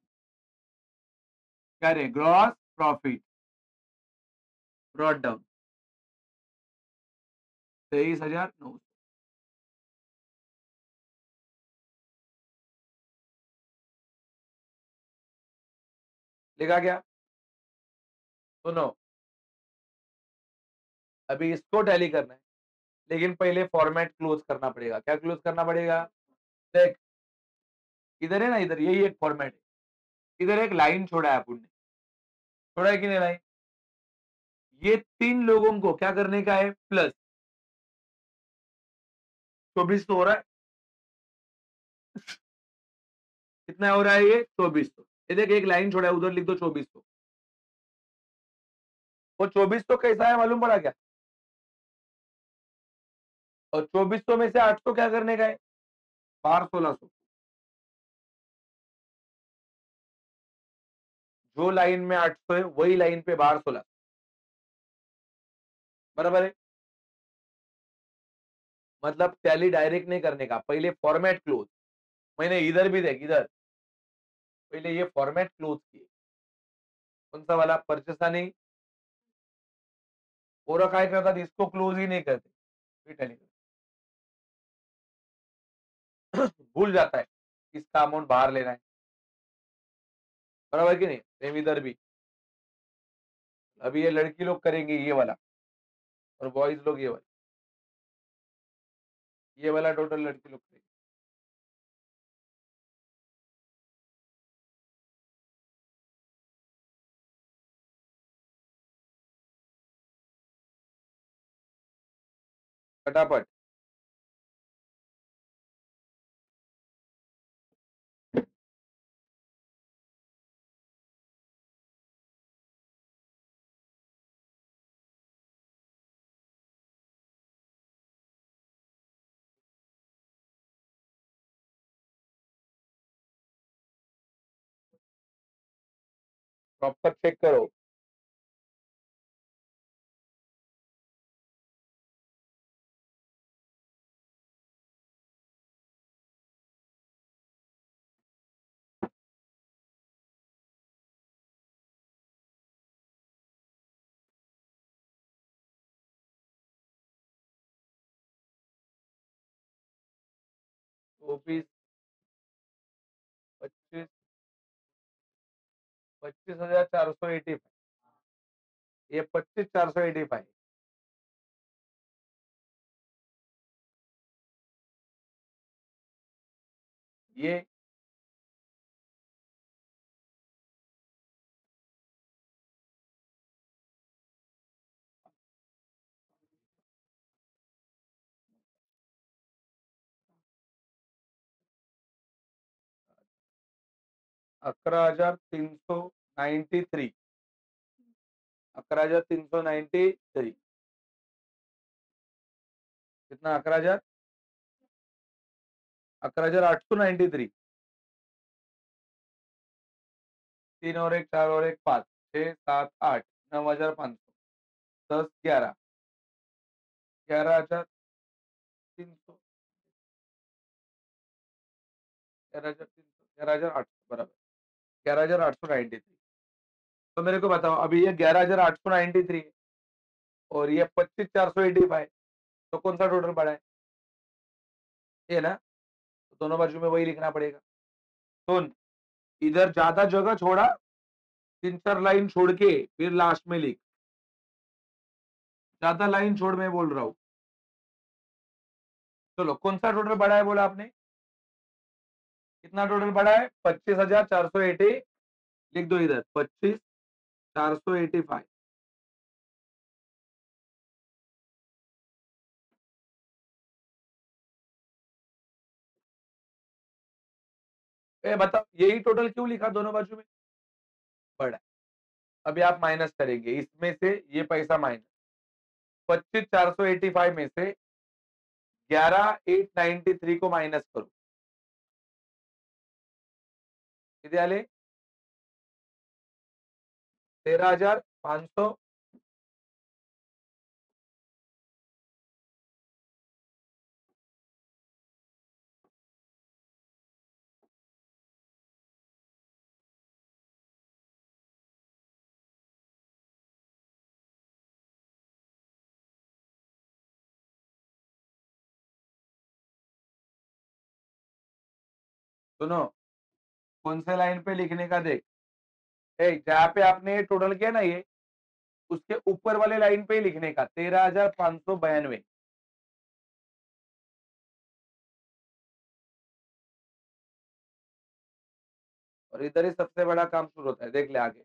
क्या रे, ग्रॉस प्रॉफिट ब्रॉट डाउन 23,900। लिखा क्या, सुनो, अभी इसको टैली करना है, लेकिन पहले फॉर्मेट क्लोज करना पड़ेगा। क्या क्लोज करना पड़ेगा, देख इधर है ना, इधर यही एक फॉर्मेट है, इधर एक लाइन छोड़ा है अपन ने, छोड़ा है कि नहीं लाइन, ये तीन लोगों को क्या करने का है, प्लस 24 तो हो रहा है, कितना हो रहा है ये 2400। ये देख एक लाइन छोड़ा है, उधर लिख दो 2400। वो 2400 कैसा है मालूम पड़ा क्या, और 2400 में से 800 क्या करने का है, बाहर 1600। जो लाइन में 800 है वही लाइन पे बाहर 1600, बराबर है। मतलब टैली डायरेक्ट नहीं करने का, पहले फॉर्मेट क्लोज। मैंने इधर भी देख, इधर पहले ये फॉर्मेट क्लोज किए, कौन सा वाला, परचेस नहीं, और काय करता इसको क्लोज ही नहीं करते, फिर टैली भूल जाता है इसका अमाउंट बाहर लेना है, बराबर कि नहीं। सेम इधर भी, अभी ये लड़की लोग करेंगे ये वाला, और बॉयज लोग ये वाला, ये वाला टोटल लड़की लोग करेंगे। फटाफट, प्रॉपर चेक करो। चौबीस, 25, 25,485। ये 25,485। ये 11,393। 11,393। कितना? 11,893। 3 और 1, 4 और 1, 5, 6, 7, 8, 9,500, 10, 11, 11,300, 11,300, 11,800 बराबर, 11,893। तो मेरे को बताओ, अभी ये 11,893 है और ये 25,485, तो कौन सा टोटल बड़ा है? ये ना, तो दोनों बाजू में वही लिखना पड़ेगा। सुन, इधर ज्यादा जगह छोड़ा, 3-4 लाइन छोड़ के फिर लास्ट में लिख। ज्यादा लाइन छोड़, मैं बोल रहा हूँ। चलो, कौन सा टोटल बड़ा है बोला आपने? कितना टोटल बड़ा है? 25,480। लिख दो इधर, 25,485। बताओ, यही टोटल क्यों लिखा दोनों बाजू में? बड़ा है। अभी आप माइनस करेंगे इसमें से ये पैसा माइनस, 25,485 में से 11,893 को माइनस करो। किती आले? 13,500। सुनो, कौन से लाइन पे लिखने का देख। जहाँ पे आपने टोटल किया ना ये, उसके ऊपर वाले लाइन पे ही लिखने का, 13,592। और इधर ही सबसे बड़ा काम शुरू होता है, देख ले आगे।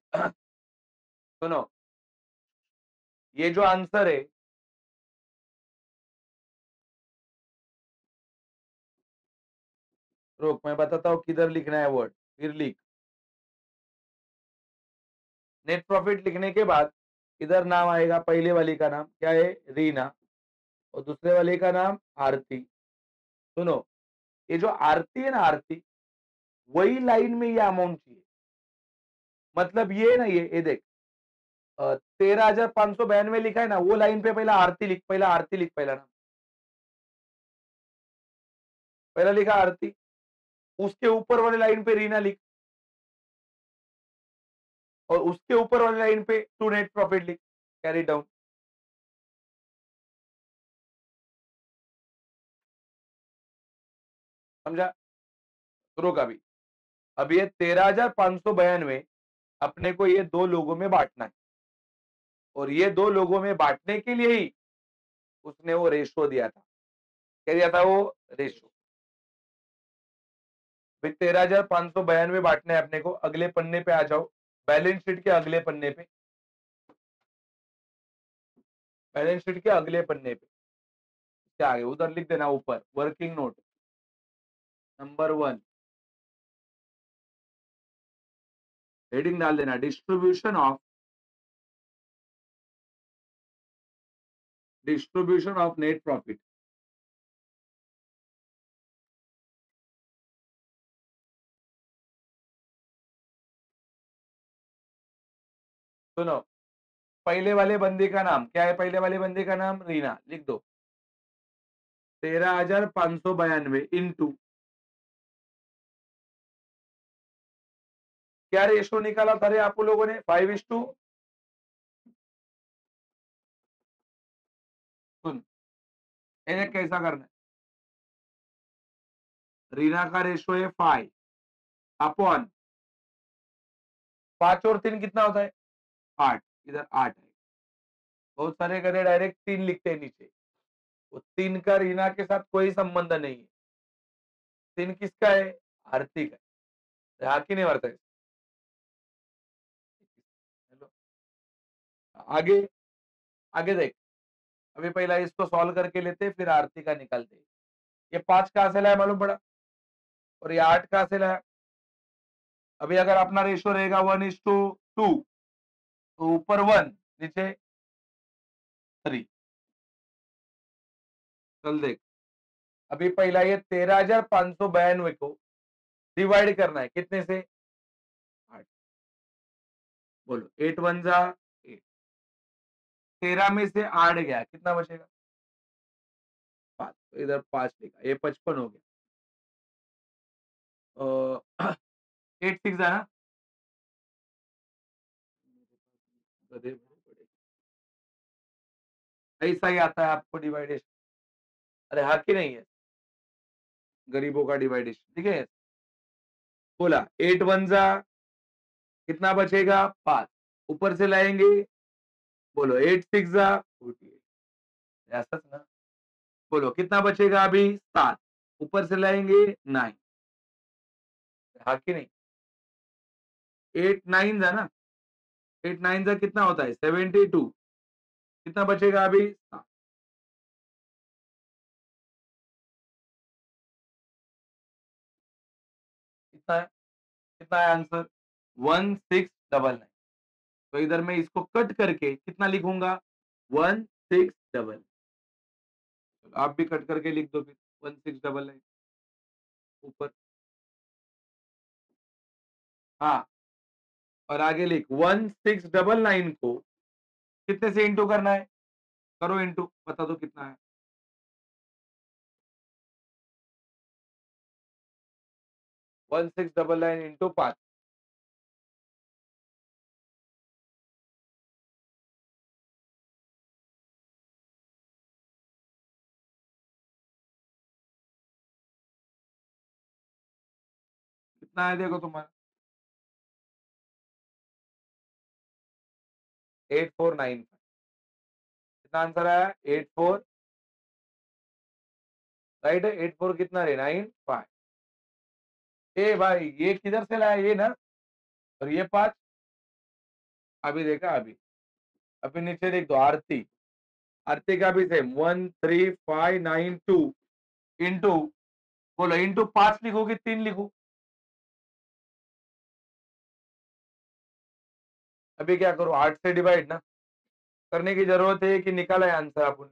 सुनो, ये जो आंसर है, रुक मैं बताता हूँ किधर लिखना है वर्ड, फिर लिख। नेट प्रॉफिट लिखने के बाद इधर नाम आएगा, पहले वाली का नाम क्या है? रीना। और दूसरे वाले का नाम आरती। सुनो, ये जो आरती है ना, आरती, वही लाइन में ये अमाउंट चाहिए। मतलब ये ना, ये देख, 13,592 लिखा है ना, वो लाइन पे पहला आरती लिख, पहला आरती लिख, पहला नाम, पहला लिखा आरती। उसके ऊपर वाले लाइन पे रीना लिख, और उसके ऊपर वाली लाइन पे टू नेट प्रॉफिट लिख, कैरी डाउन। समझा? शुरू का भी। अब ये 13,592 अपने को ये दो लोगों में बांटना है, और ये दो लोगों में बांटने के लिए ही उसने वो रेशो दिया था। क्या दिया था वो? रेशो। भाई 13,592 बांटने अपने को। अगले पन्ने पे आ जाओ, बैलेंस शीट के अगले पन्ने पे, बैलेंस शीट के अगले पन्ने पे क्या आगे उधर लिख देना, ऊपर वर्किंग नोट नंबर 1, हेडिंग डाल देना, डिस्ट्रीब्यूशन ऑफ नेट प्रॉफिट। सुनो, पहले वाले बंदे का नाम क्या है? पहले वाले बंदे का नाम रीना, लिख दो। 13,592 इंटू क्या रेशो निकाला था रे आप लोगों ने? 5:2। सुन, इन्हें कैसा करना है? रीना का रेशो है 5 अपॉन 5 और 3 कितना होता है? 8। इधर 8 है। बहुत सारे गधे डायरेक्ट 3 लिखते हैं नीचे। वो 3 का रीना के साथ कोई संबंध नहीं है। 3 किसका है? आरती का है। हाँ कि नहीं वर्ता है? हेलो, आगे आगे देख। अभी पहला इसको सॉल्व करके लेते, फिर आरती का निकालते। ये 5 कहां से लाया मालूम पड़ा? और ये 8 कहां से लाया? अभी अगर अपना रेशियो रहेगा 1:2, तो ऊपर 1 नीचे 3। चल देख, अभी पहला ये 13,592 को डिवाइड करना है कितने से? 8। बोलो, 8 1 जा 8। 13 में से 8 गया, कितना बचेगा? 5। तो इधर 5 लिखा, ये 55 हो गया। 8 6 है ना? गधे बड़े बड़े। ऐसा ही आता है आपको डिवाइडेशन। अरे हाँ कि नहीं है? गरीबों का डिवाइडेशन, ठीक है। बोला 8 1 जा कितना बचेगा? 5। ऊपर से लाएंगे, बोलो 8 6 जा 48। ऐसा ना? बोलो कितना बचेगा अभी? 7। ऊपर से लाएंगे 9। हाँ कि नहीं? 8 9 जा ना? 8 9 जा कितना होता है? 72। कितना बचेगा अभी? 7। कितना है? कितना है आंसर? 1699। तो इधर मैं इसको कट करके कितना लिखूंगा? 1699। आप भी कट करके लिख दो फिर 1699 ऊपर। हाँ, और आगे लिख 1699 को कितने से इंटू करना है? करो इंटू, बता दो कितना है। 1699 इंटू 5। कितना है देखो तुम्हारा? 8495। कितना आंसर आया? 84। राइट है, 84 कितना रे? 95। ए भाई, ये किधर से लाया? ये ना, और ये 5। अभी देखा, अभी अभी नीचे देख दो आरती। आरती का भी सेम 13592 इंटू, बोलो इंटू 5 लिखो कि 3 लिखो? अभी क्या करो? 8 से डिवाइड ना करने की जरूरत है कि निकाला है आंसर आपने?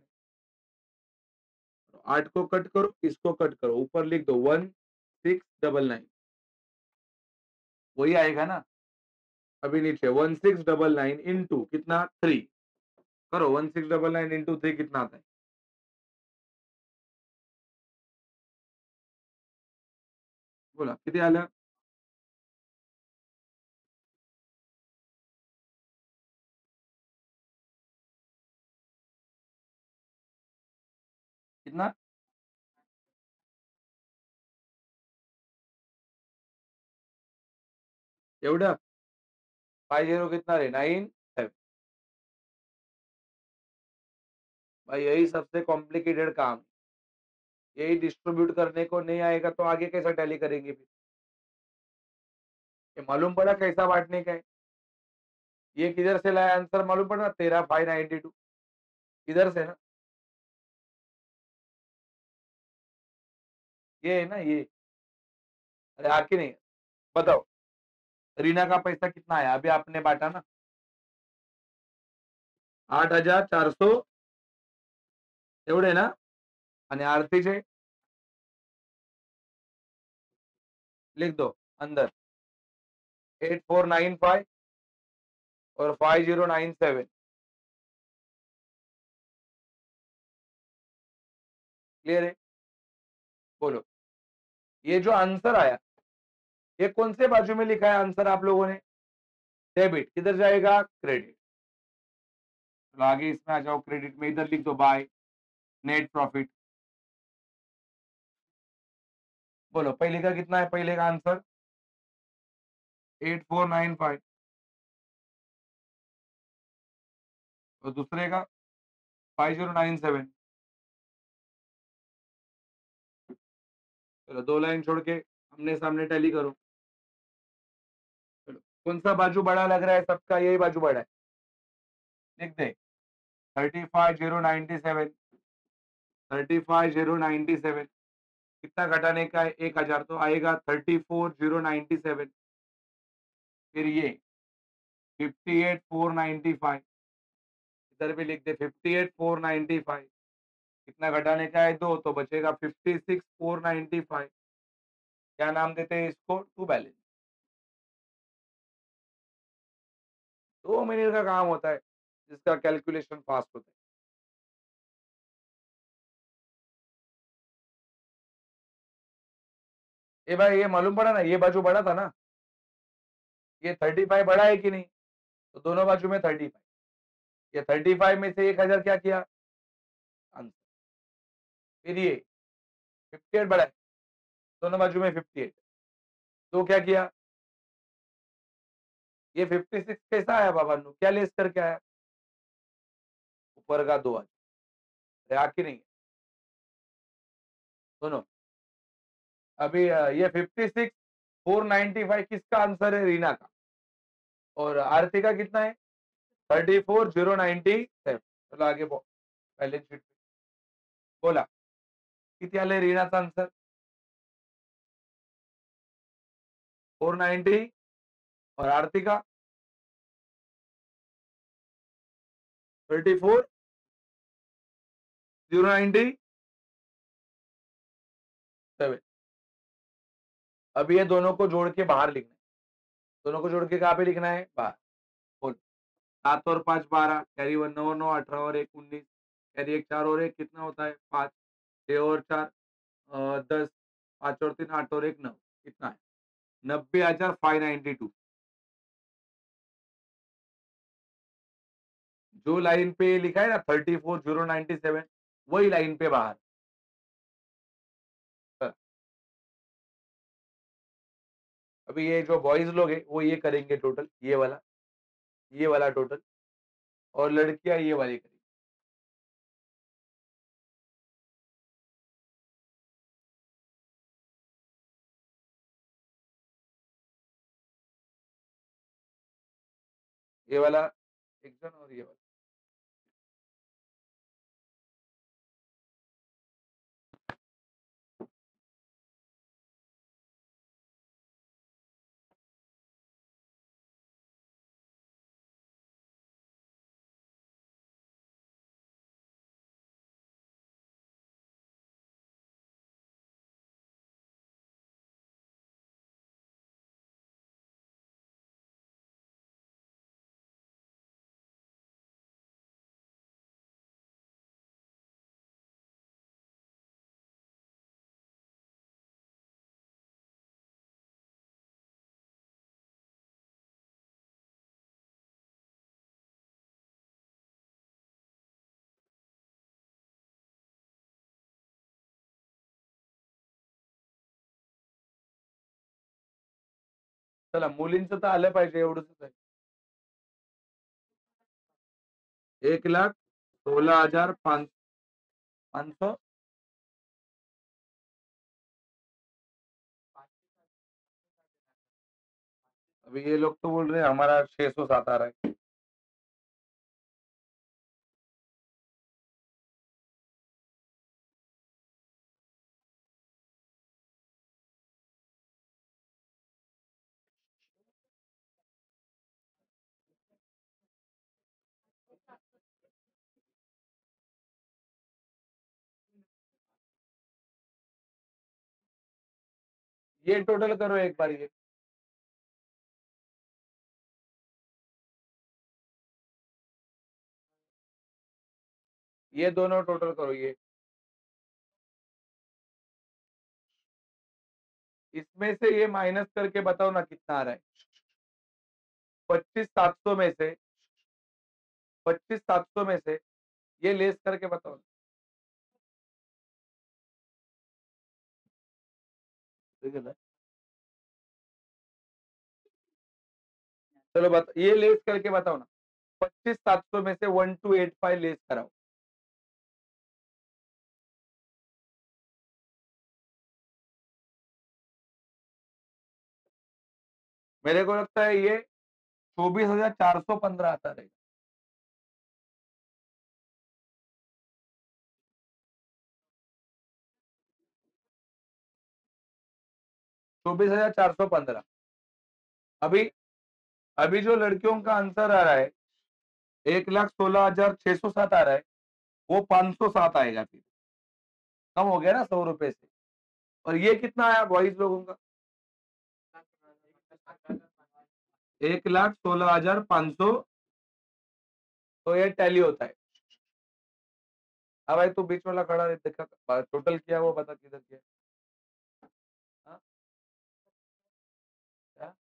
8 को कट करो, इसको कट करो, ऊपर लिख दो 1699। वही आएगा ना? अभी नीचे 1699 इंटू कितना? 3। करो 1699 इंटू 3 कितना आता है? बोला किती आलं? कितना? एवढं? 50 कितना रे? 97। भाई यही सबसे कॉम्प्लिकेटेड काम। यही डिस्ट्रीब्यूट करने को नहीं आएगा तो आगे कैसा टैली करेंगे फिर? ये मालूम पड़ा कैसा बांटने का है? ये किधर से लाया आंसर मालूम पड़ा? 13,592 इधर से ना? ये है ना ये? अरे आके नहीं। बताओ, रीना का पैसा कितना आया? अभी आपने बांटा ना? 8,400 एवढे ना? आणि आरतीचे लिख दो अंदर 8495। और 5097 क्लियर है? बोलो, ये जो आंसर आया, ये कौन से बाजू में लिखा है आंसर आप लोगों ने? डेबिट, किधर जाएगा? क्रेडिट। तो आगे इसमें आ जाओ, क्रेडिट में इधर लिख दो बाय नेट प्रॉफिट। बोलो पहले का कितना है? पहले का आंसर 8495 और दूसरे का 5097। चलो 2 लाइन छोड़ के हमने सामने टैली करो। चलो कौन सा बाजू बड़ा लग रहा है सबका? यही बाजू बड़ा है, लिख दे 35097। 35097 कितना घटाने का है? 1000, तो आएगा 34097। फिर ये 58495, इधर भी लिख दे 58495। कितना घटाने का है? 2, तो बचेगा 56495। क्या नाम देते हैं इसको? To balance. 2 मिनट का काम होता है जिसका कैलकुलेशन फास्ट होता है। ये भाई ये मालूम पड़ा ना, ये बाजू बड़ा था ना, ये 35 बड़ा है कि नहीं? तो दोनों बाजू में 35। ये 35 में से 1000 क्या किया? आंसर। फिर ये 58 बड़ा है, दोनों बाजू में 58, तो क्या किया? ये 56 कैसा आया बाबा नु? क्या लेस करके आया? ऊपर का 2 आ कि नहीं? सुनो, अभी ये 56 495 किसका आंसर है? रीना का। और आरती का कितना है? 34097। चलो आगे बैलेंस शीट बोला किती आले रीनाचा आंसर? 490। और आरती का 34097। अब ये दोनों को जोड़ के बाहर लिखना है। दोनों को जोड़ के कहाँ पे लिखना है? बाहर। बोल, 7 और 5 12, कैरी 1 9 9 18 और 1 19, कैरी 1 4 और 1 कितना होता है? 5, 6 और 4 10, 5 और 3 8 और 1 9, कितना है? 90,592। जो लाइन पे लिखा है ना 34097, वही लाइन पे बाहर। चल, अभी ये जो बॉयज लोग है वो ये करेंगे टोटल, ये वाला टोटल, और लड़कियां ये वाली करेंगी। ये वाला एक जन और ये वाला। चला मुलींचं तर आलं पाहिजे एवढंच आहे. 1,16,500। अभी ये लोग तो बोल रहे हैं हमारा 607 आ रहा है। ये टोटल करो एक बार ये। ये दोनों टोटल करो ये। इसमें से ये माइनस करके बताओ ना कितना आ रहा है। 25,700 में से 25,700 में से ये लेस करके बताओ ना। ठीक है ना? चलो ये लेस करके बताओ ना। 25,700 में से 1285 लेस कराओ। मेरे को लगता है ये 24,415 आता रहेगा। 24,415। अभी अभी जो लड़कियों का आंसर आ रहा है 1,16,607 आ रहा है, वो 507 आएगा फिर। कम हो गया ना 100 रुपए से। और ये कितना आया बॉयज लोगों का? 1,16,500। तो ये टैली होता है। हाँ भाई, तू बीच वाला खड़ा है, देखा टोटल किया वो बता किधर किया। हाँ? क्या?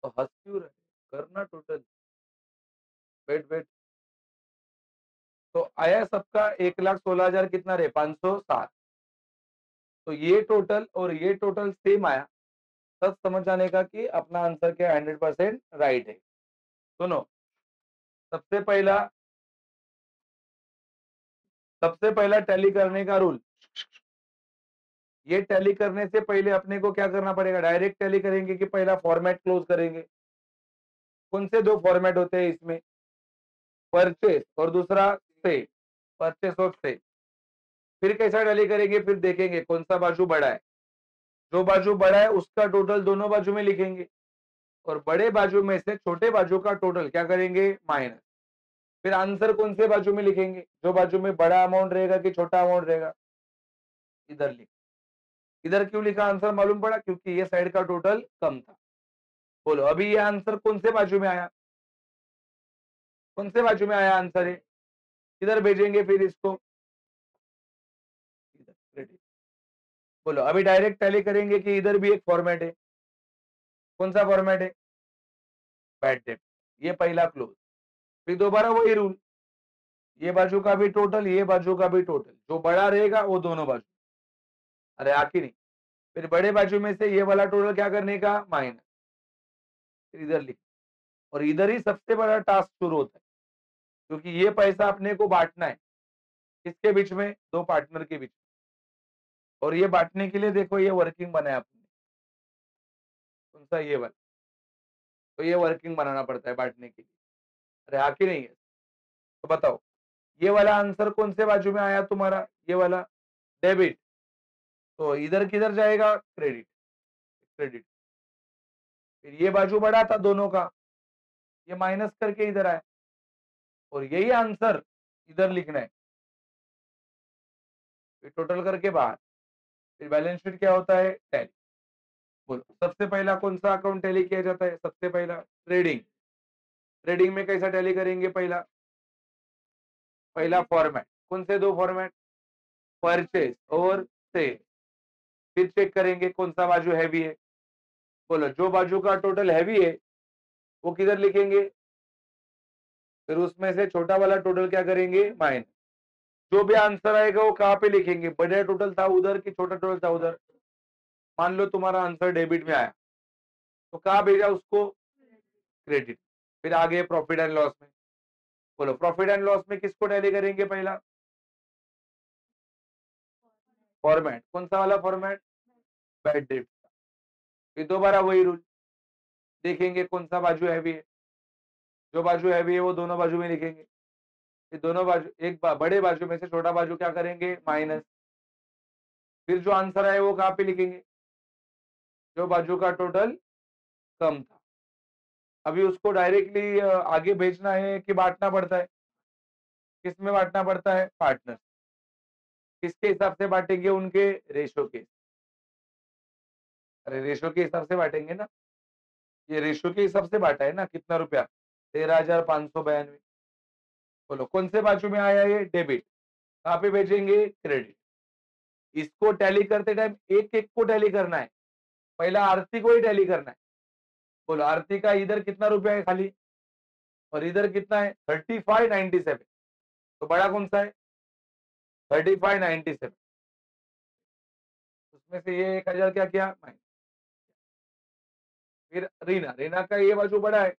तो हंस क्यों रहे? करना टोटल। Wait wait. तो आया सबका 1,16,000 कितना रे? 507। तो ये टोटल और ये टोटल सेम आया। तब समझ जाने का कि अपना आंसर क्या 100% राइट है। सुनो, सबसे पहला सबसे पहला टैली करने का रूल, ये टैली करने से पहले अपने को क्या करना पड़ेगा? डायरेक्ट टैली करेंगे कि पहला फॉर्मेट क्लोज करेंगे? कौन से दो फॉर्मेट होते हैं इसमें? परचेस और दूसरा से। परचेस और से। फिर कैसा टैली करेंगे? फिर देखेंगे कौन सा बाजू बड़ा है। जो बाजू बड़ा है उसका टोटल दोनों बाजू में लिखेंगे, और बड़े बाजू में से छोटे बाजू का टोटल क्या करेंगे? माइनस। फिर आंसर कौन से बाजू में लिखेंगे? जो बाजू में बड़ा अमाउंट रहेगा कि छोटा अमाउंट रहेगा? इधर लिख। इधर क्यों लिखा आंसर मालूम पड़ा? क्योंकि ये साइड का टोटल कम था। बोलो अभी ये आंसर कौन से बाजू में आया? कौन से बाजू में आया आंसर है? किधर भेजेंगे फिर इसको? इधर रेडी। बोलो अभी डायरेक्ट टैली करेंगे कि इधर भी एक फॉर्मेट है? कौन सा फॉर्मेट है? Bad debt. ये पहला क्लोज। फिर दोबारा वही रूल, ये बाजू का भी टोटल, ये बाजू का भी टोटल, जो बड़ा रहेगा वो दोनों बाजू। अरे आखिर नहीं। फिर बड़े बाजू में से ये वाला टोटल क्या करने का? माइनस। फिर इधर लिख। और इधर ही सबसे बड़ा टास्क शुरू होता है, क्योंकि ये पैसा अपने को बांटना है। किसके बीच में? दो पार्टनर के बीच में। और ये बांटने के लिए देखो ये वर्किंग बनाया आपने। कौन सा? ये वाला। तो ये वर्किंग बनाना पड़ता है बांटने के लिए। अरे आखिर नहीं है। तो बताओ ये वाला आंसर कौन से बाजू में आया तुम्हारा? ये वाला डेबिट। तो इधर किधर जाएगा? क्रेडिट। क्रेडिट। फिर ये बाजू बड़ा था दोनों का, ये माइनस करके इधर आया, और यही आंसर इधर लिखना है। फिर टोटल करके बाहर। फिर बैलेंस शीट क्या होता है? टैली। बोलो सबसे पहला कौन सा अकाउंट टैली किया जाता है? सबसे पहला ट्रेडिंग। ट्रेडिंग में कैसा टैली करेंगे? पहला पहला फॉर्मेट, कौन से दो फॉर्मेट? परचेज और सेल। फिर चेक करेंगे कौन सा बाजू हैवी है। बोलो जो बाजू का टोटल हैवी है वो किधर लिखेंगे? फिर उसमें से छोटा वाला टोटल क्या करेंगे? माइनस। जो भी आंसर आएगा वो कहाँ पे लिखेंगे? बड़ा टोटल था उधर कि छोटा टोटल था उधर? मान लो तुम्हारा आंसर डेबिट में आया, तो कहाँ भेजा उसको? क्रेडिट। फिर आगे प्रॉफिट एंड लॉस में। बोलो प्रॉफिट एंड लॉस में किसको टैली करेंगे? पहला फॉर्मेट, कौन सा वाला फॉर्मेट? Bad debt. फिर दोबारा वही रूल, देखेंगे कौन सा बाजू हैवी है। जो बाजू हैवी है वो दोनों बाजू में लिखेंगे। फिर दोनों बाजू बड़े बाजू में से छोटा बाजू क्या करेंगे? माइनस। फिर जो आंसर आए वो कहाँ पे लिखेंगे? जो बाजू का टोटल कम था। अभी उसको डायरेक्टली आगे भेजना है कि बांटना पड़ता है? किस में बांटना पड़ता है? पार्टनर। किसके हिसाब से बांटेंगे? उनके रेशो के। अरे रेशो के हिसाब से बांटेंगे ना। ये रेशियो के हिसाब से बांटा है ना, कितना रुपया? 13,592। बोलो कौन से बाजू में आया ये? डेबिट। कहाँ पे भेजेंगे? क्रेडिट। इसको टैली करते टाइम एक-एक को टैली करना है। पहला आरती को ही टैली करना है। बोलो आरती का इधर कितना रुपया है खाली और इधर कितना है? 3597। तो बड़ा कौन सा है? 3597। उसमें से ये 1,000 क्या किया? माइनस। फिर रीना, रीना का ये बाजू बड़ा है,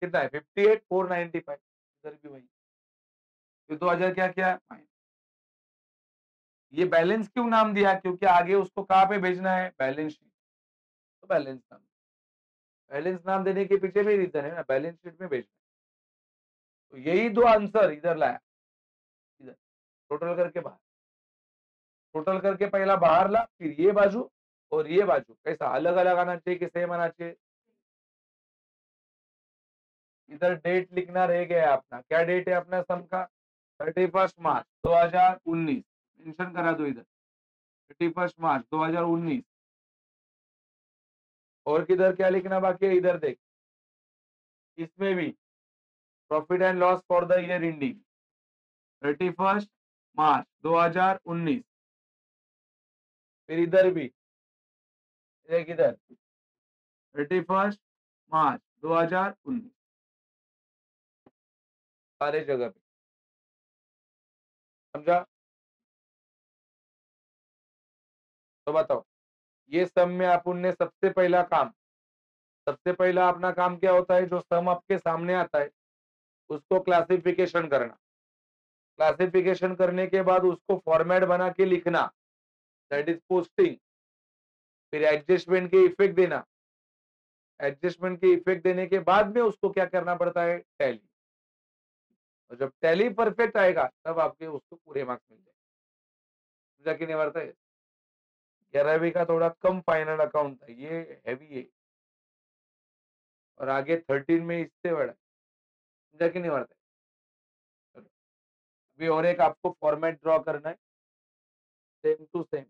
कितना है? 58,495। इधर भी वही। फिर 2,000 क्या किया? माइनस। ये बैलेंस क्यों नाम दिया? क्योंकि आगे उसको कहाँ पे भेजना है? Balance sheet. तो बैलेंस नाम, बैलेंस नाम देने के पीछे भी रीजन है ना, बैलेंस शीट में भेजना। तो यही दो आंसर इधर लाया, इधर टोटल करके बाहर, टोटल करके पहला बाहर ला, फिर ये बाजू और ये बाजू कैसा अलग अलग आना चाहिए कि सेम आना चाहिए? इधर डेट लिखना रह गया अपना, क्या डेट है अपना सम का? 31 मार्च 2019। मेंशन करा दो इधर, 31 मार्च 2019। और किधर क्या लिखना बाकी है? इधर देख, इसमें भी profit and loss for the year ending 31 मार्च 2019। फिर इधर भी देख, इधर 31 मार्च 2019, सारे जगह पे। समझा? तो बताओ, ये सम में अपन ने सबसे पहला अपना काम क्या होता है? जो सम आपके सामने आता है उसको क्लासिफिकेशन करना। क्लासिफिकेशन करने के बाद उसको फॉर्मेट बना के लिखना, दैट इज पोस्टिंग। फिर एडजस्टमेंट के इफेक्ट देना, एडजस्टमेंट के इफेक्ट देने के बाद में उसको क्या करना पड़ता है? टैली। और जब टैली परफेक्ट आएगा तब आपके उसको पूरे मार्क्स मिल जाएंगे। समझा कि नहीं वर्ता है? 11वीं का थोड़ा कम फाइनल अकाउंट था, ये हैवी है। और आगे 13 में इससे बड़ा है। समझा कि नहीं वर्ता है? चलो, अभी और एक आपको फॉर्मेट ड्रॉ करना है, सेम टू सेम।